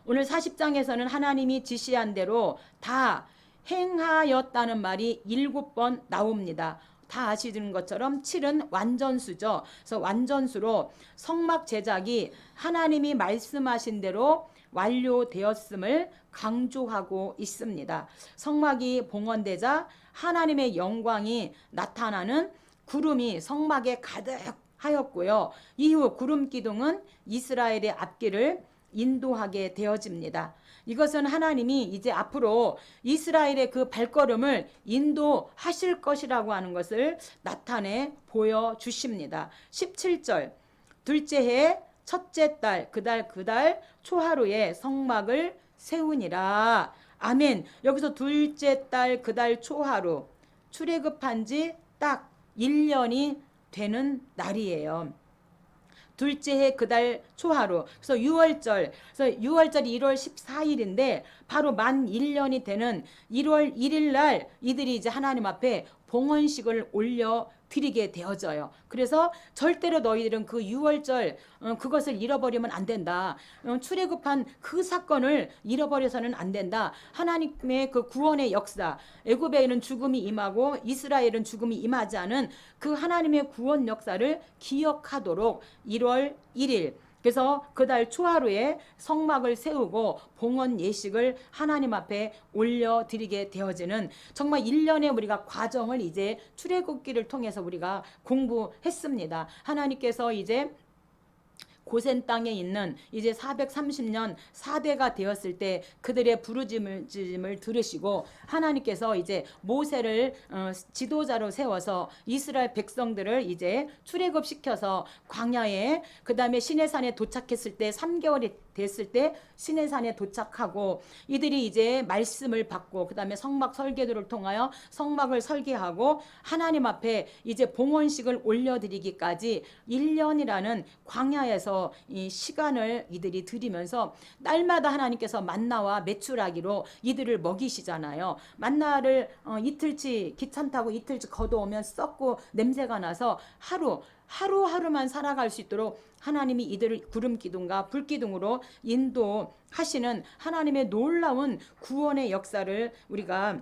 오늘 40장에서는 하나님이 지시한 대로 다 행하였다는 말이 7번 나옵니다. 다 아시는 것처럼 7은 완전수죠. 그래서 완전수로 성막 제작이 하나님이 말씀하신 대로 완료되었음을 강조하고 있습니다. 성막이 봉헌되자 하나님의 영광이 나타나는 구름이 성막에 가득하였고요. 이후 구름 기둥은 이스라엘의 앞길을 인도하게 되어집니다. 이것은 하나님이 이제 앞으로 이스라엘의 그 발걸음을 인도하실 것이라고 하는 것을 나타내 보여주십니다. 17절 둘째 해 첫째 달 그달 초하루에 성막을 세우니라. 아멘. 여기서 둘째 달 그달 초하루 출애굽한 지 딱 1년이 되는 날이에요. 둘째 해 그달 초하루. 그래서 6월절. 그래서 6월절이 1월 14일인데 바로 만 1년이 되는 1월 1일 날 이들이 이제 하나님 앞에 봉헌식을 올려 드리게 되어져요. 그래서 절대로 너희들은 그 6월절 그것을 잃어버리면 안 된다. 출애굽한 그 사건을 잃어버려서는 안 된다. 하나님의 그 구원의 역사, 애굽에는 죽음이 임하고 이스라엘은 죽음이 임하지 않은 그 하나님의 구원 역사를 기억하도록 1월 1일 그래서 그달 초하루에 성막을 세우고 봉헌 예식을 하나님 앞에 올려드리게 되어지는 정말 1년의 우리가 과정을 이제 출애굽기를 통해서 우리가 공부했습니다. 하나님께서 이제 고센 땅에 있는 이제 430년 4대가 되었을 때 그들의 부르짖음을 들으시고 하나님께서 이제 모세를 지도자로 세워서 이스라엘 백성들을 이제 출애굽시켜서 광야에, 그다음에 시내산에 도착했을 때 3개월이 됐을 때 시내산에 도착하고 이들이 이제 말씀을 받고 그다음에 성막 설계도를 통하여 성막을 설계하고 하나님 앞에 이제 봉헌식을 올려드리기까지 1년이라는 광야에서 이 시간을 이들이 드리면서 날마다 하나님께서 만나와 메추라기로 이들을 먹이시잖아요. 만나를 이틀치 기차 타고 이틀치 걷어오면 썩고 냄새가 나서 하루하루만 살아갈 수 있도록 하나님이 이들을 구름 기둥과 불 기둥으로 인도하시는 하나님의 놀라운 구원의 역사를 우리가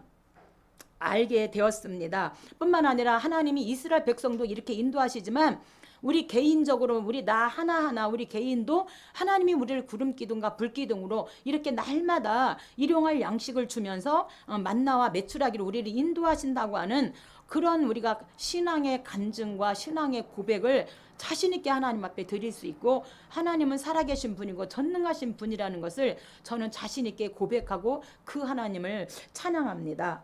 알게 되었습니다. 뿐만 아니라 하나님이 이스라엘 백성도 이렇게 인도하시지만 우리 개인적으로 우리 나 하나하나 우리 개인도 하나님이 우리를 구름 기둥과 불 기둥으로 이렇게 날마다 일용할 양식을 주면서 만나와 메추라기로 우리를 인도하신다고 하는 그런 우리가 신앙의 간증과 신앙의 고백을 자신 있게 하나님 앞에 드릴 수 있고 하나님은 살아계신 분이고 전능하신 분이라는 것을 저는 자신 있게 고백하고 그 하나님을 찬양합니다.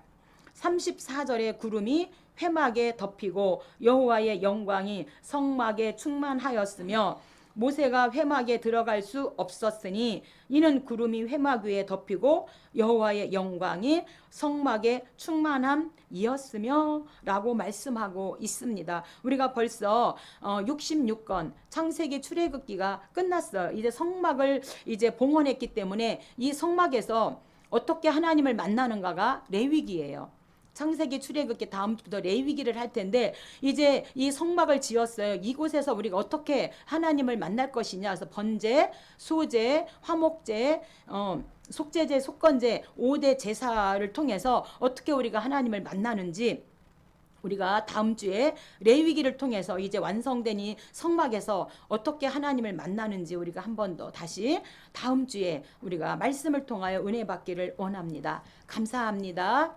34절에 구름이 회막에 덮이고 여호와의 영광이 성막에 충만하였으며 모세가 회막에 들어갈 수 없었으니 이는 구름이 회막 위에 덮이고 여호와의 영광이 성막에 충만함이었으며 라고 말씀하고 있습니다. 우리가 벌써 66권 창세기 출애굽기가 끝났어요. 이제 성막을 이제 봉헌했기 때문에 이 성막에서 어떻게 하나님을 만나는가가 레위기예요. 창세기 출애굽기 다음부터 레위기를 할 텐데 이제 이 성막을 지었어요. 이곳에서 우리가 어떻게 하나님을 만날 것이냐. 그래서 번제, 소제, 화목제, 속죄제, 속건제 5대 제사를 통해서 어떻게 우리가 하나님을 만나는지 우리가 다음 주에 레위기를 통해서 이제 완성된 이 성막에서 어떻게 하나님을 만나는지 우리가 한 번 더 다시 다음 주에 우리가 말씀을 통하여 은혜 받기를 원합니다. 감사합니다.